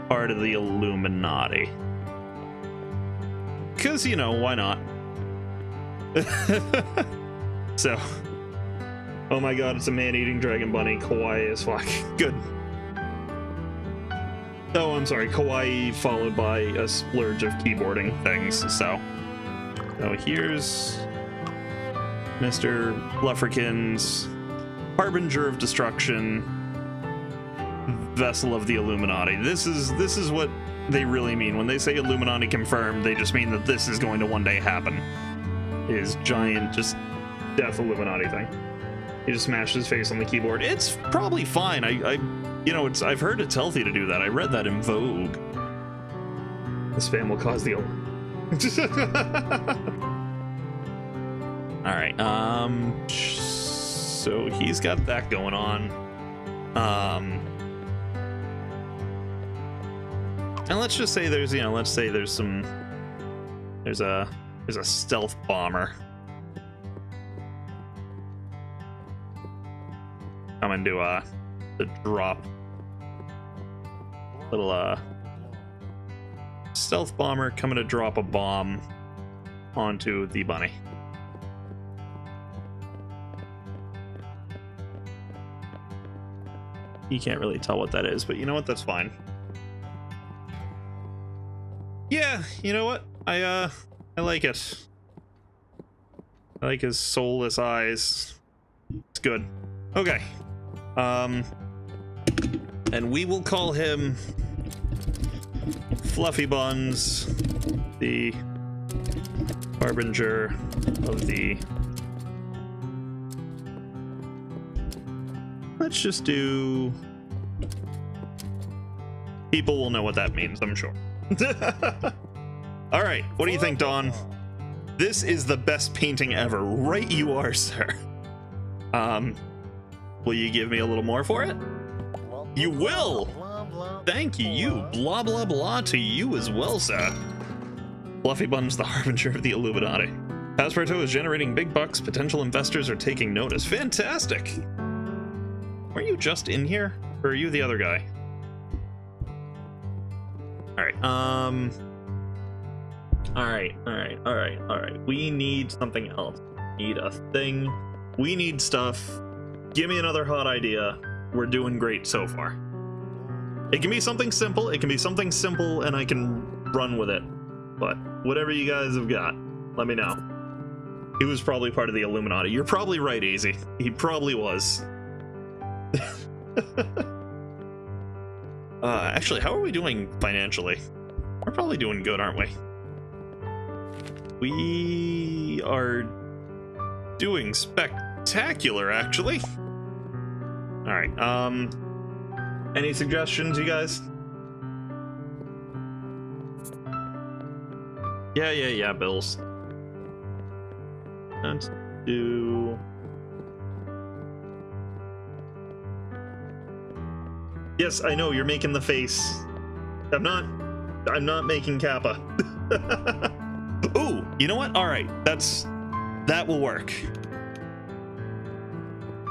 part of the Illuminati. Because, you know, why not? So, oh my god, it's a man-eating dragon bunny. Kawaii as fuck. Good. Oh, I'm sorry. Kawaii followed by a splurge of keyboarding things. So here's Mr. Blufferkin's Harbinger of Destruction, Vessel of the Illuminati. This is what they really mean. When they say Illuminati confirmed, they just mean that this is going to one day happen. His giant, just death Illuminati thing. He just smashed his face on the keyboard. It's probably fine. You know, I've heard it's healthy to do that. I read that in Vogue. This spam will cause the all right. So he's got that going on. And let's just say there's, you know, let's say there's a stealth bomber coming to drop little stealth bomber coming to drop a bomb onto the bunny. You can't really tell what that is, but you know what? That's fine. Yeah, you know what? I like it. I like his soulless eyes. It's good. Okay. And we will call him Fluffy Buns, the Harbinger of the... Let's just do... People will know what that means, I'm sure. All right, what do you think, Dawn? This is the best painting ever. Right you are, sir. Will you give me a little more for it? You will! Thank you, blah blah blah to you as well, sir. Fluffy Bun's the Harbinger of the Illuminati. Passpartout is generating big bucks, potential investors are taking notice. Fantastic! Weren't you just in here? Or are you the other guy? Alright. We need something else. We need a thing. We need stuff. Give me another hot idea. We're doing great so far. It can be something simple. It can be something simple and I can run with it. But whatever you guys have got, let me know. He was probably part of the Illuminati. You're probably right, Easy. He probably was. Actually, how are we doing financially? We're probably doing good, aren't we? We are doing spectacular, actually. All right. Any suggestions, you guys? Yeah, Bills. Let's do... Yes, I know, you're making the face. I'm not making Kappa. Ooh, you know what? All right, that will work.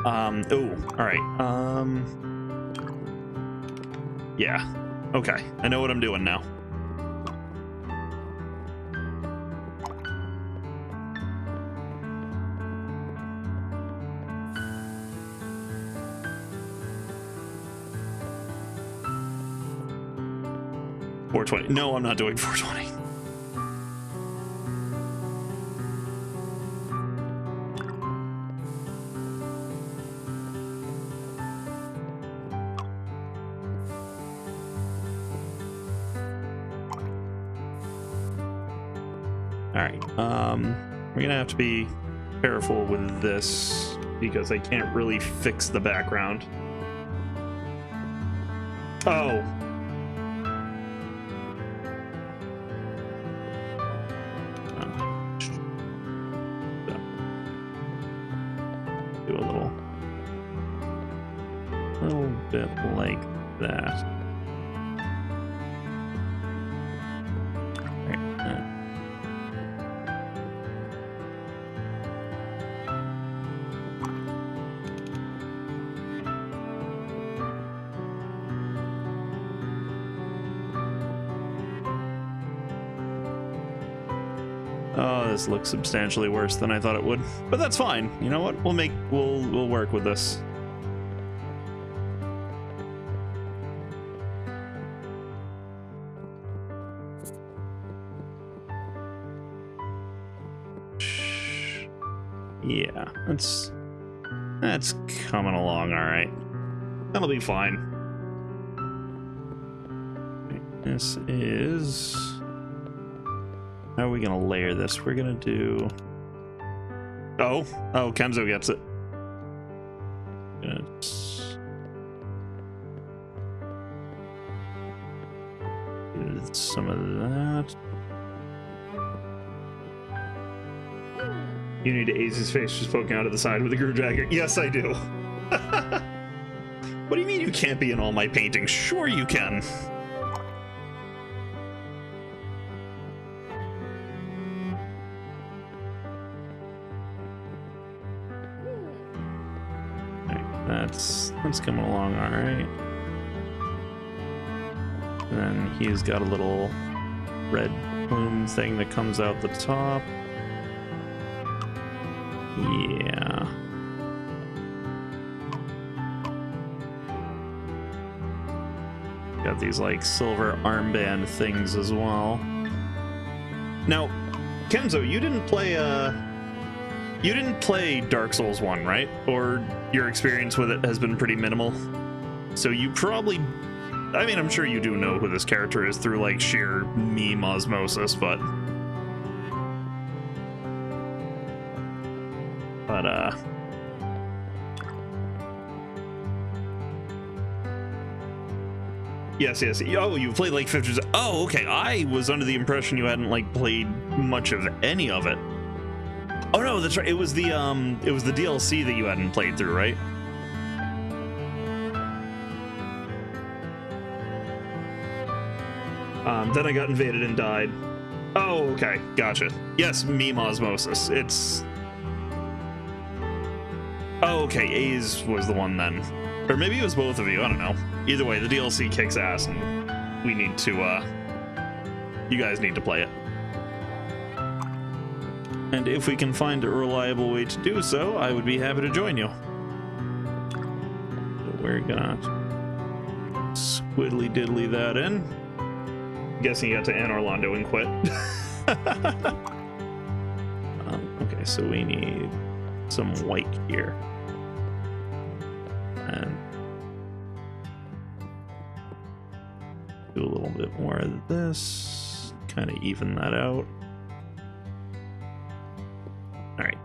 Ooh, all right. Yeah. Okay, I know what I'm doing now. 420. No, I'm not doing 420. Alright, we're gonna have to be careful with this because I can't really fix the background. Oh. Do a little bit like that. Oh, this looks substantially worse than I thought it would, but that's fine. You know what? We'll work with this. Yeah, that's coming along all right. That'll be fine. This is... How are we gonna layer this? We're gonna do... Oh, Kenzo gets it. Do some of that. You need Aze's face just poking out of the side with a groove dagger. Yes, I do. What do you mean you can't be in all my paintings? Sure you can. That's coming along all right. And then he's got a little red plume thing that comes out the top. Yeah. Got these like silver armband things as well. Now, Kenzo, you didn't play Dark Souls 1, right? Or your experience with it has been pretty minimal? So you probably... I mean, I'm sure you do know who this character is through, like, sheer meme osmosis, but... Yes. Oh, you played, like, 50... Oh, okay. I was under the impression you hadn't, like, played much of any of it. Oh no, that's right. It was the DLC that you hadn't played through, right? Then I got invaded and died. Oh, okay, gotcha. Yes, meme osmosis. It's... Oh, okay, A's was the one then. Or maybe it was both of you, I don't know. Either way, the DLC kicks ass and we need to, you guys need to play it. And if we can find a reliable way to do so, I would be happy to join you. So we're gonna squiddly diddly that in. I'm guessing you got to Anne Orlando and quit. Okay, so we need some white here. And do a little bit more of this. Kind of even that out. Alright,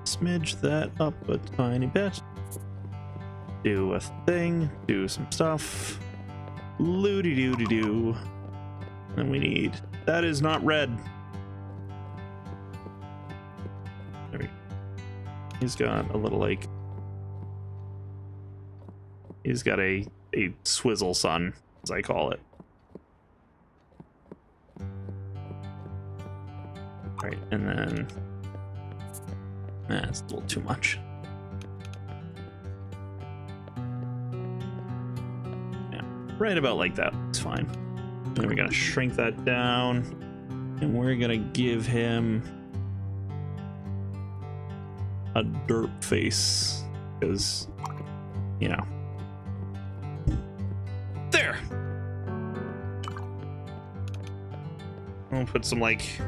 smidge that up a tiny bit. Do a thing, do some stuff. Loo-dee-doo-dee-doo. Then we need... That is not red. There we go. He's got a little, like... He's got a swizzle sun, as I call it. Alright, and then... That's a little too much. Yeah, right about like that. It's fine. Then we're gonna shrink that down, and we're gonna give him a derp face, because, you know. There! I'll put some like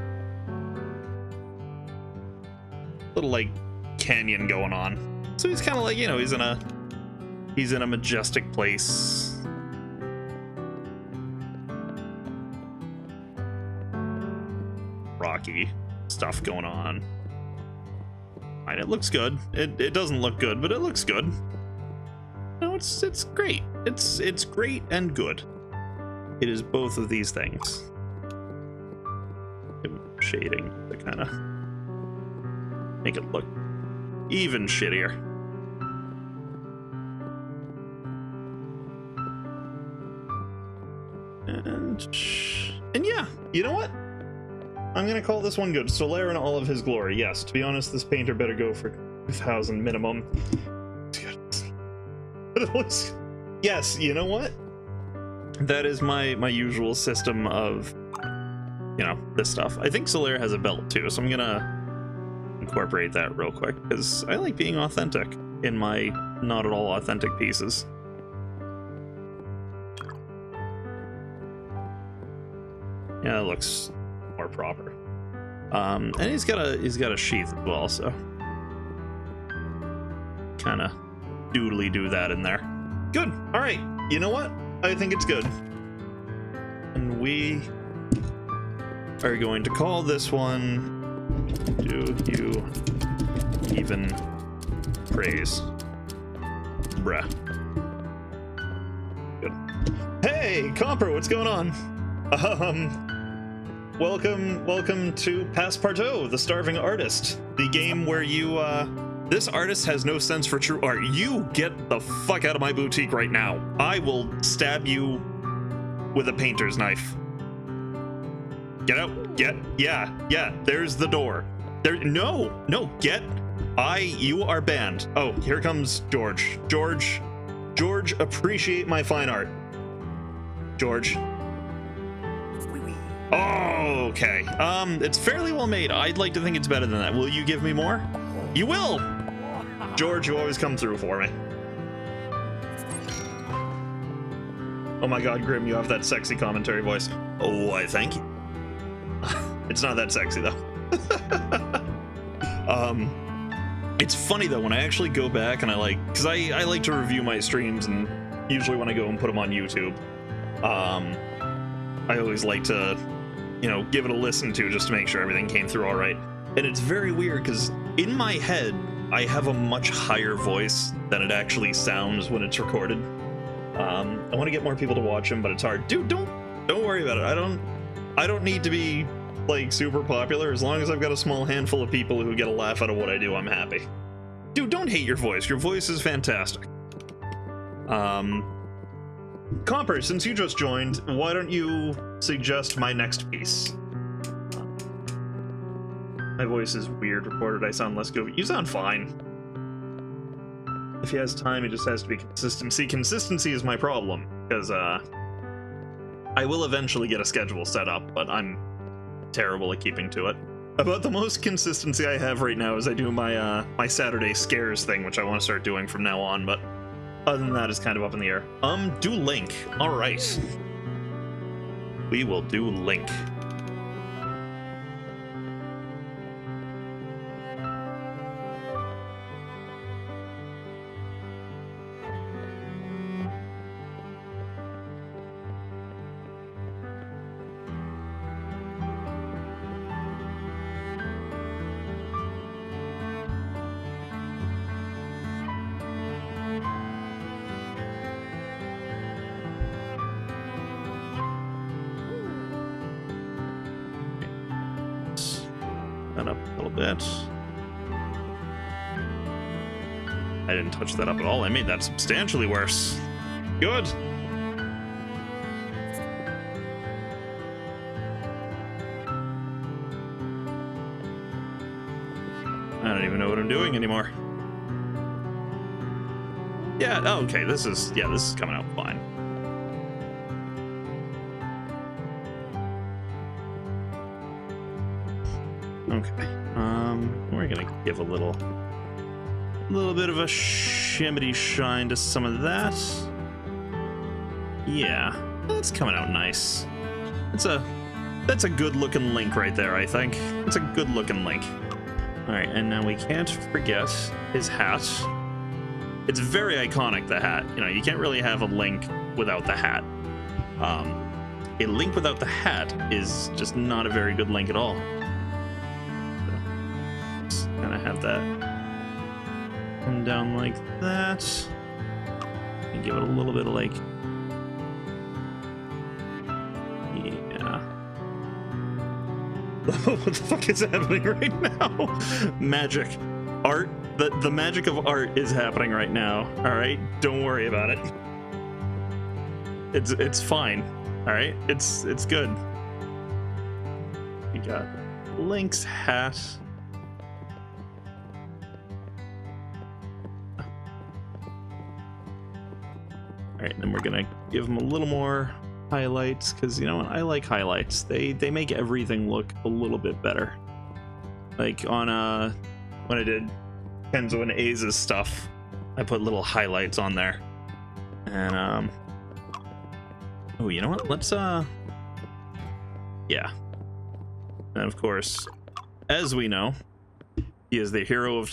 little like canyon going on. So he's kind of like, you know, he's in a majestic place. Rocky stuff going on. And it looks good. It doesn't look good, but it looks good. No, it's great. It's great and good. It is both of these things. Shading to kind of make it look even shittier. And yeah, you know what? I'm gonna call this one good. Solaire in all of his glory. Yes, to be honest, this painter better go for 2,000 minimum. Yes, you know what? That is my usual system of, you know, this stuff. I think Solaire has a belt too, so I'm gonna incorporate that real quick because I like being authentic in my not at all authentic pieces. Yeah, it looks more proper. And he's got a sheath as well, so kind of doodly do that in there. Good. All right. You know what? I think it's good. And we are going to call this one Do You Even Praise? Bruh. Good. Hey, Comper, what's going on? Welcome to Passpartout, the Starving Artist, the game where you, this artist has no sense for true art. You get the fuck out of my boutique right now. I will stab you with a painter's knife. Get out, yeah, there's the door. No, you are banned. Oh, here comes George. George, appreciate my fine art. George. Oh, okay. It's fairly well made. I'd like to think it's better than that. Will you give me more? You will! George, you always come through for me. Oh my god, Grim, you have that sexy commentary voice. Oh, I thank you. It's not that sexy, though. It's funny, though, when I actually go back and because I like to review my streams, and usually when I go and put them on YouTube, I always like to, you know, give it a listen to just to make sure everything came through all right. And it's very weird because in my head, I have a much higher voice than it actually sounds when it's recorded. I want to get more people to watch them, but it's hard. Dude, don't worry about it. I don't need to be like super popular. As long as I've got a small handful of people who get a laugh out of what I do, I'm happy. Dude, don't hate your voice. Your voice is fantastic. Comper, since you just joined, why don't you suggest my next piece? My voice is weird recorded. I sound less goofy. You sound fine. If he has time, he just has to be consistent. See, consistency is my problem, because I will eventually get a schedule set up, but I'm terrible at keeping to it. About the most consistency I have right now is I do my my Saturday scares thing, which I want to start doing from now on, but other than that, it's kind of up in the air. Do Link. All right. We will do Link. Up a little bit. I didn't touch that up at all. I made that substantially worse. Good. I don't even know what I'm doing anymore. Yeah, oh, okay, this is coming out fine. Okay, we're gonna give a little bit of a shimmy shine to some of that. Yeah, that's coming out nice. It's a That's a good looking link right there, I think. It's a good looking link. All right, and now we can't forget his hat. It's very iconic, the hat. You know, you can't really have a link without the hat. A link without the hat is just not a very good link at all. So, just gonna have that come down like that. And give it a little bit of like, yeah. What the fuck is happening right now? Magic. Art. The magic of art is happening right now. All right, don't worry about it. It's fine. All right, it's good. We got Link's hat. All right, then we're gonna give him a little more highlights because you know what? I like highlights. They make everything look a little bit better. Like on when I did Kenzo and Aze's stuff, I put little highlights on there. And oh, you know what? Let's yeah. And of course, as we know, he is the hero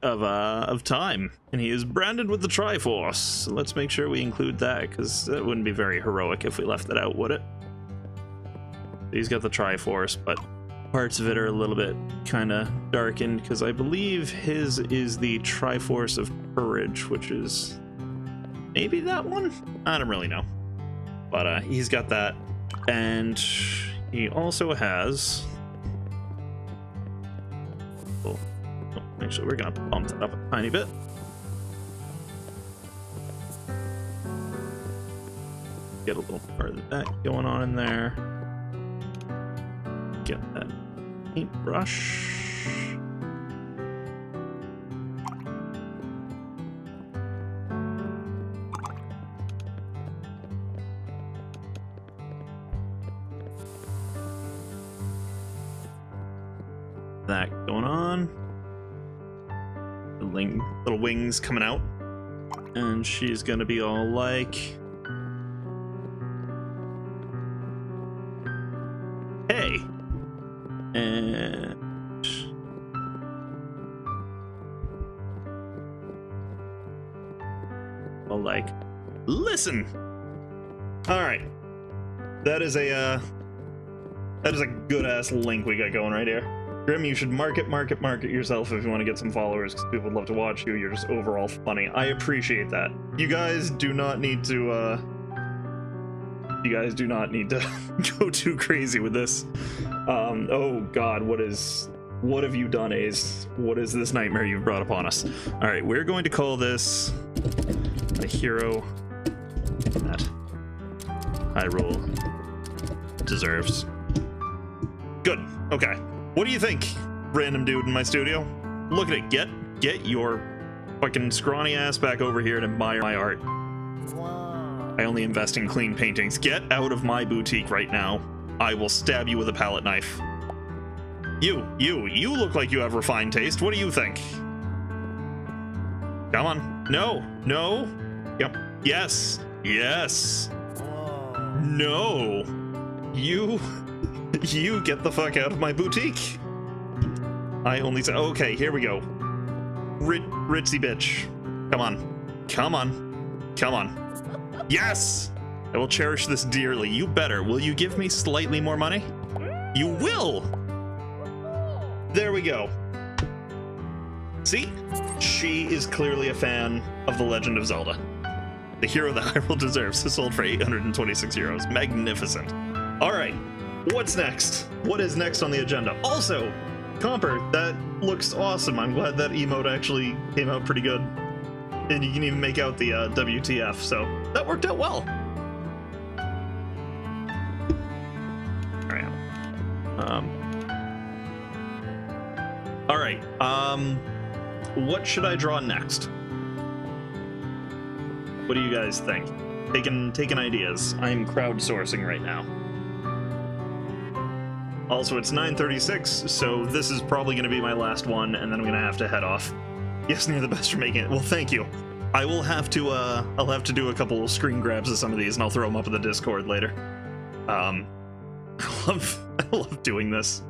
of time, and he is branded with the Triforce. So let's make sure we include that, because that wouldn't be very heroic if we left that out, would it? He's got the Triforce, but parts of it are a little bit kind of darkened, because I believe his is the Triforce of Courage, which is maybe that one? I don't really know. But he's got that, and he also has... Oh, actually, we're gonna bump that up a tiny bit. Get a little part of that going on in there. Get that paintbrush. That going on. The little wings coming out. And she's gonna be all like, hey. And well, like, listen. All right, that is a good ass link we got going right here. Grim, you should market yourself if you want to get some followers, because people would love to watch you. You're just overall funny. I appreciate that. You guys do not need to go too crazy with this. Oh god, what have you done, Ace? What is this nightmare you've brought upon us? All right, we're going to call this a hero that Hyrule deserves. Good. Okay. What do you think, random dude in my studio? Look at it. Get your fucking scrawny ass back over here and admire my art. I only invest in clean paintings. Get out of my boutique right now. I will stab you with a palette knife. You look like you have refined taste. What do you think? Come on. No. Yep. Yes. No. You get the fuck out of my boutique. I only say, okay, here we go. Ritzy bitch. Come on. Yes! I will cherish this dearly. You better. Will you give me slightly more money? You will! There we go. See? She is clearly a fan of The Legend of Zelda. The hero that Hyrule deserves is sold for 826 euros. Magnificent. Alright, what's next? What is next on the agenda? Also, Comper, that looks awesome. I'm glad that emote actually came out pretty good. And you can even make out the WTF, so that worked out well. Alright, what should I draw next? What do you guys think? Taking ideas. I'm crowdsourcing right now. Also, it's 9:36, so this is probably going to be my last one, and then I'm going to have to head off. Yes, you're the best for making it. Well, thank you. I will have to, I'll have to do a couple screen grabs of some of these, and I'll throw them up in the Discord later. I love doing this.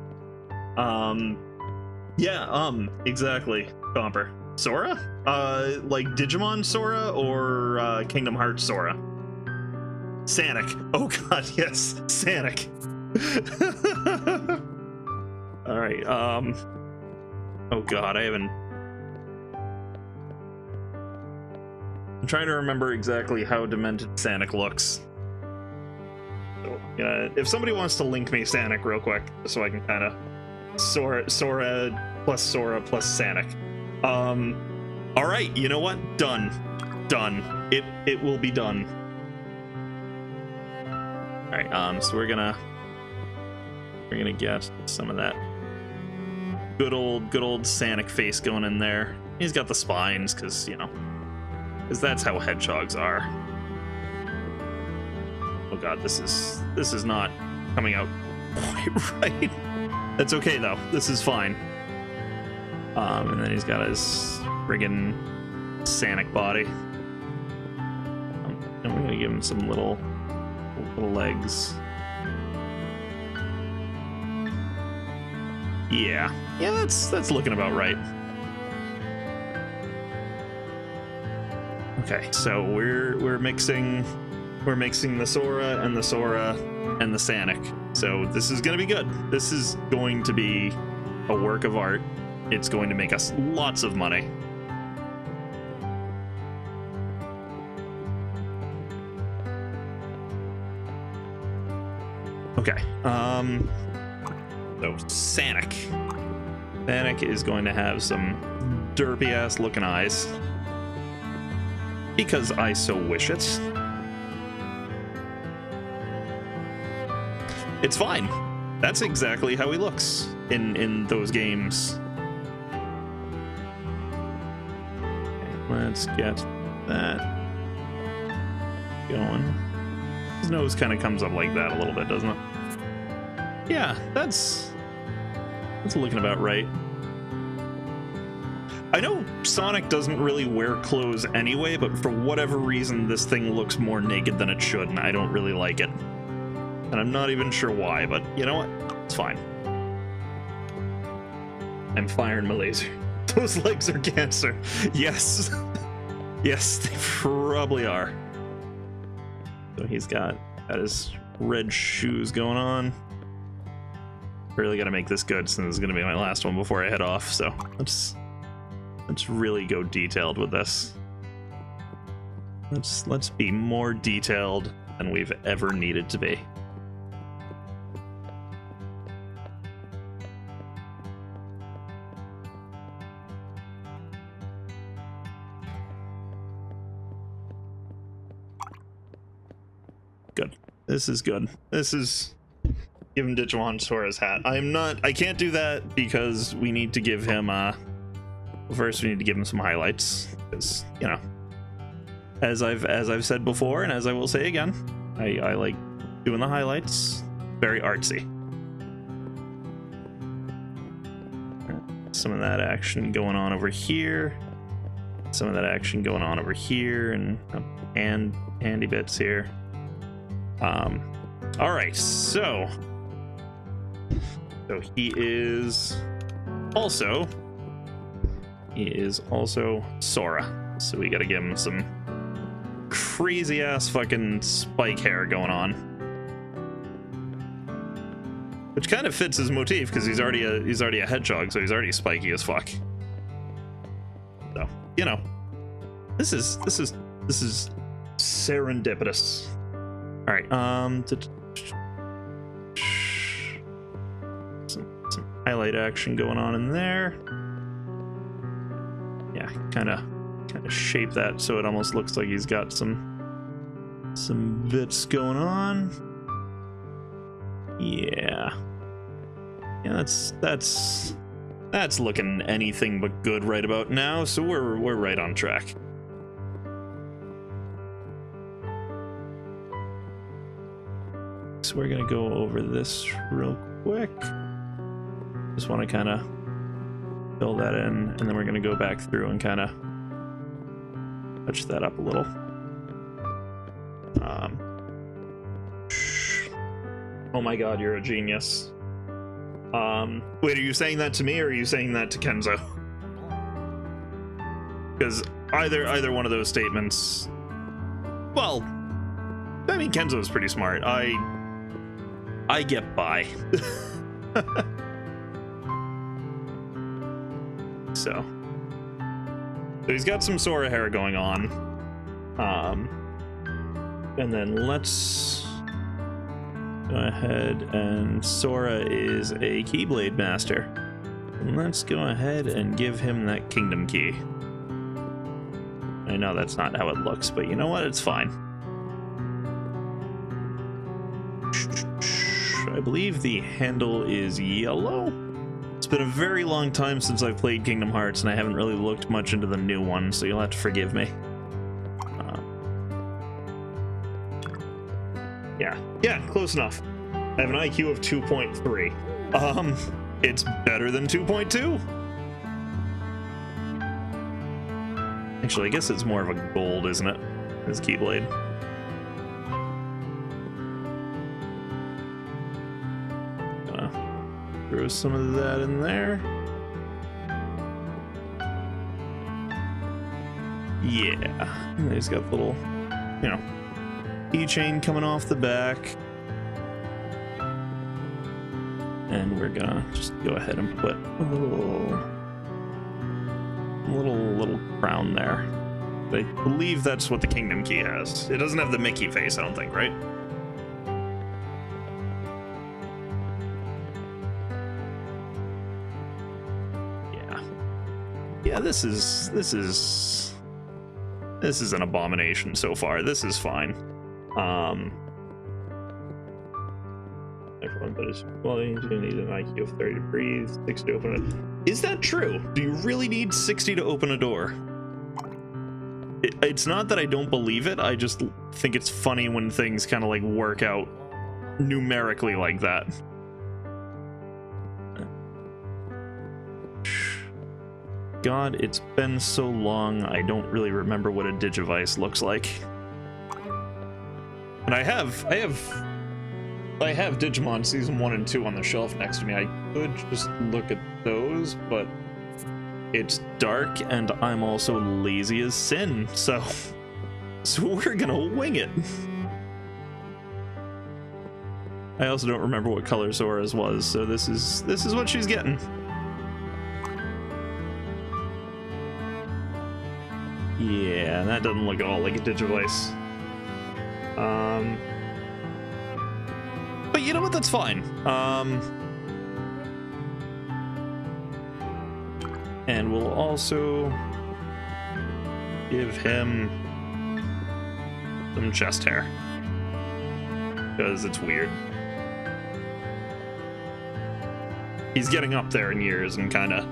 Yeah, exactly. Comper. Sora? Like Digimon Sora or Kingdom Hearts Sora? Sanic. Oh god, yes, Sanic. Alright, oh god, I'm trying to remember exactly how demented Sanic looks. So, if somebody wants to link me Sanic real quick, so I can kind of Sora plus Sanic. All right, you know what? Done. It will be done. All right, so we're gonna get some of that good old Sanic face going in there. He's got the spines, because that's how hedgehogs are. Oh god, this is not coming out quite right. That's okay though. This is fine. And then he's got his friggin' Sanic body. And we're gonna give him some little legs. Yeah, that's looking about right. Okay, so we're mixing the Sora and the Sanic. So this is gonna be good. This is going to be a work of art. It's going to make us lots of money. Okay, so Sanic is going to have some derpy ass looking eyes, because I so wish it. It's fine. That's exactly how he looks in those games. Okay, let's get that going. His nose kind of comes up like that a little bit, doesn't it? Yeah, that's looking about right. I know Sonic doesn't really wear clothes anyway, but for whatever reason, this thing looks more naked than it should, and I don't really like it. And I'm not even sure why, but you know what? It's fine. I'm firing my laser. Those legs are cancer. Yes. Yes, they probably are. So he's got his red shoes going on. Really gotta make this good, since this is gonna be my last one before I head off, so let's really go detailed with this. Let's be more detailed than we've ever needed to be. Good. This is good. This is... Give him Digimon Sora's hat. I can't do that because we need to give him, first we need to give him some highlights. Because, as I've said before, and as I will say again, I like doing the highlights. Very artsy. Some of that action going on over here. Some of that action going on over here, and handy bits here. All right, so he is also Sora. So we gotta give him some crazy ass fucking spike hair going on, which kind of fits his motif because he's already a hedgehog, so he's already spiky as fuck. So this is serendipitous. All right, some highlight action going on in there. Yeah, kind of shape that so it almost looks like he's got some bits going on. Yeah, that's looking anything but good right about now. So we're right on track. So we're gonna go over this real quick. Just want to kind of fill that in, and then we're gonna go back through and kind of touch that up a little. Oh my god, you're a genius. Wait, are you saying that to me, or are you saying that to Kenzo? Because either one of those statements... Well, I mean, Kenzo's pretty smart. I get by. So he's got some Sora hair going on. And then let's go ahead, and Sora is a Keyblade Master. And let's go ahead and give him that Kingdom Key. I know that's not how it looks, but you know what? It's fine. I believe the handle is yellow. It's been a very long time since I've played Kingdom Hearts, and I haven't really looked much into the new one, so you'll have to forgive me. Yeah, close enough. I have an IQ of 2.3. It's better than 2.2. Actually, I guess it's more of a gold, isn't it? His Keyblade. Throw some of that in there. Yeah. And he's got the little, you know, keychain coming off the back. And we're gonna just go ahead and put a little crown there. I believe that's what the Kingdom Key has. It doesn't have the Mickey face, I don't think, right? Yeah, this is an abomination so far. This is fine. Everyone but is well, you need an IQ of 30 to breathe, 60 to open it. Is that true? Do you really need 60 to open a door? It's not that I don't believe it, I just think it's funny when things kind of like work out numerically like that. God, it's been so long, I don't really remember what a Digivice looks like. And I have Digimon Season 1 and 2 on the shelf next to me. I could just look at those, but it's dark and I'm also lazy as sin, so we're gonna wing it. I also don't remember what color Sora's was, so this is what she's getting. Yeah, that doesn't look at all like a Digivice. But you know what? That's fine. And we'll also give him some chest hair, because it's weird. He's getting up there in years, and kind of,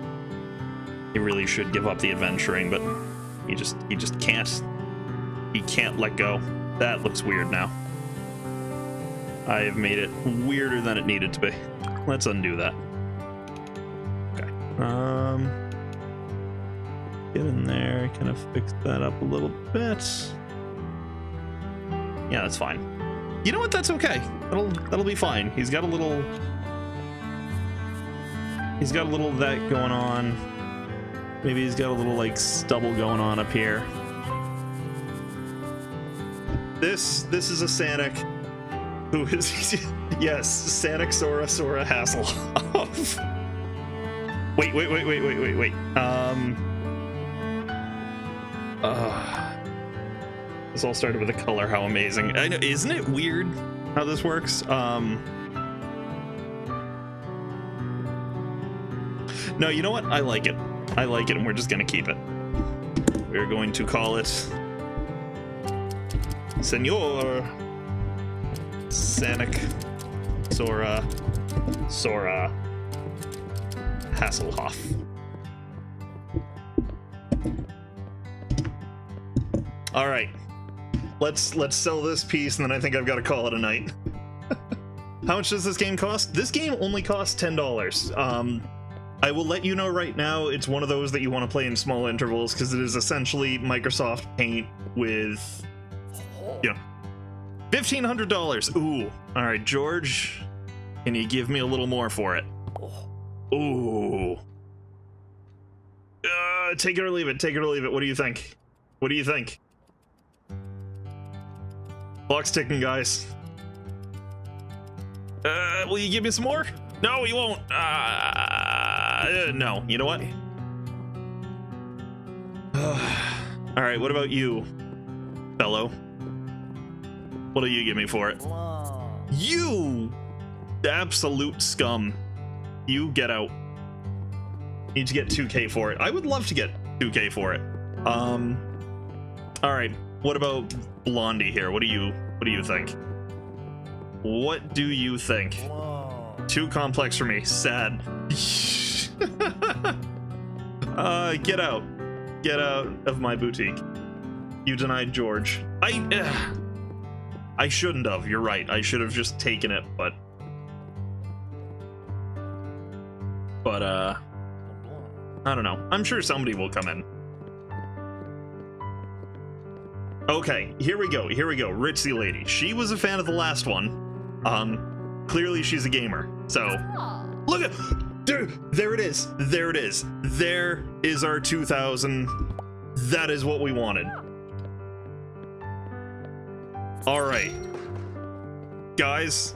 he really should give up the adventuring, but he just can't. He can't let go. That looks weird now. I have made it weirder than it needed to be. Let's undo that. Okay. Get in there, kind of fix that up a little bit. Yeah, that's fine. You know what? That's okay. That'll be fine. He's got a little of that going on. Maybe he's got a little like stubble going on up here. This is a Sanic who is yes, Sanic Sora Hasselhoff. Wait. This all started with a color. How amazing! I know, isn't it weird how this works? No, you know what? I like it. I like it, and we're just gonna keep it. We're going to call it Senor Sanic Sora Hasselhoff. All right, let's sell this piece, and then I think I've got to call it a night. How much does this game cost? This game only costs $10. I will let you know right now, it's one of those that you want to play in small intervals, because it is essentially Microsoft Paint with, you know, $1,500. Ooh. All right, George, Can you give me a little more for it? Ooh. Take it or leave it. Take it or leave it. What do you think? What do you think? Clock's ticking, guys. Will you give me some more? No, you won't. No. You know what? All right. What about you, fellow? What do you give me for it? You absolute scum. You get out. Need to get 2K for it. I would love to get 2K for it. All right. What about Blondie here? What do you think? What do you think? Too complex for me. Sad. Get out. Get out of my boutique. You denied George. I shouldn't have. You're right. I should have just taken it, but I don't know. I'm sure somebody will come in. Okay, here we go. Here we go. Ritzy lady. She was a fan of the last one. Clearly she's a gamer. So, look at there it is. There it is. There is our 2000. That is what we wanted. All right. Guys,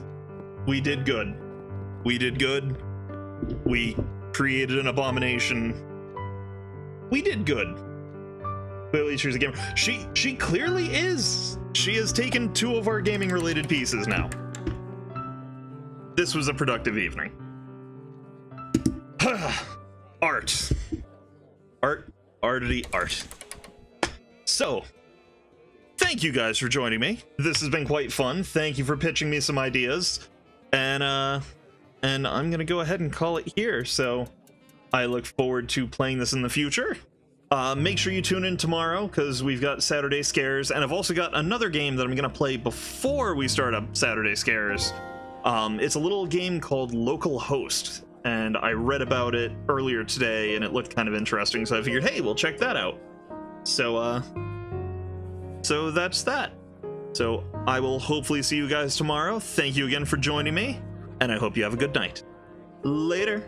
we did good. We did good. We created an abomination. We did good. Clearly she's a gamer. She clearly is. She has taken 2 of our gaming related pieces now. This was a productive evening. Art. Artity art. So, thank you guys for joining me. This has been quite fun. Thank you for pitching me some ideas. And I'm gonna go ahead and call it here. So I look forward to playing this in the future. Make sure you tune in tomorrow because we've got Saturday Scares, and I've also got another game that I'm gonna play before we start up Saturday Scares. It's a little game called Local Host, and I read about it earlier today and it looked kind of interesting, so I figured, hey, we'll check that out. So that's that. So I will hopefully see you guys tomorrow. Thank you again for joining me, and I hope you have a good night. Later.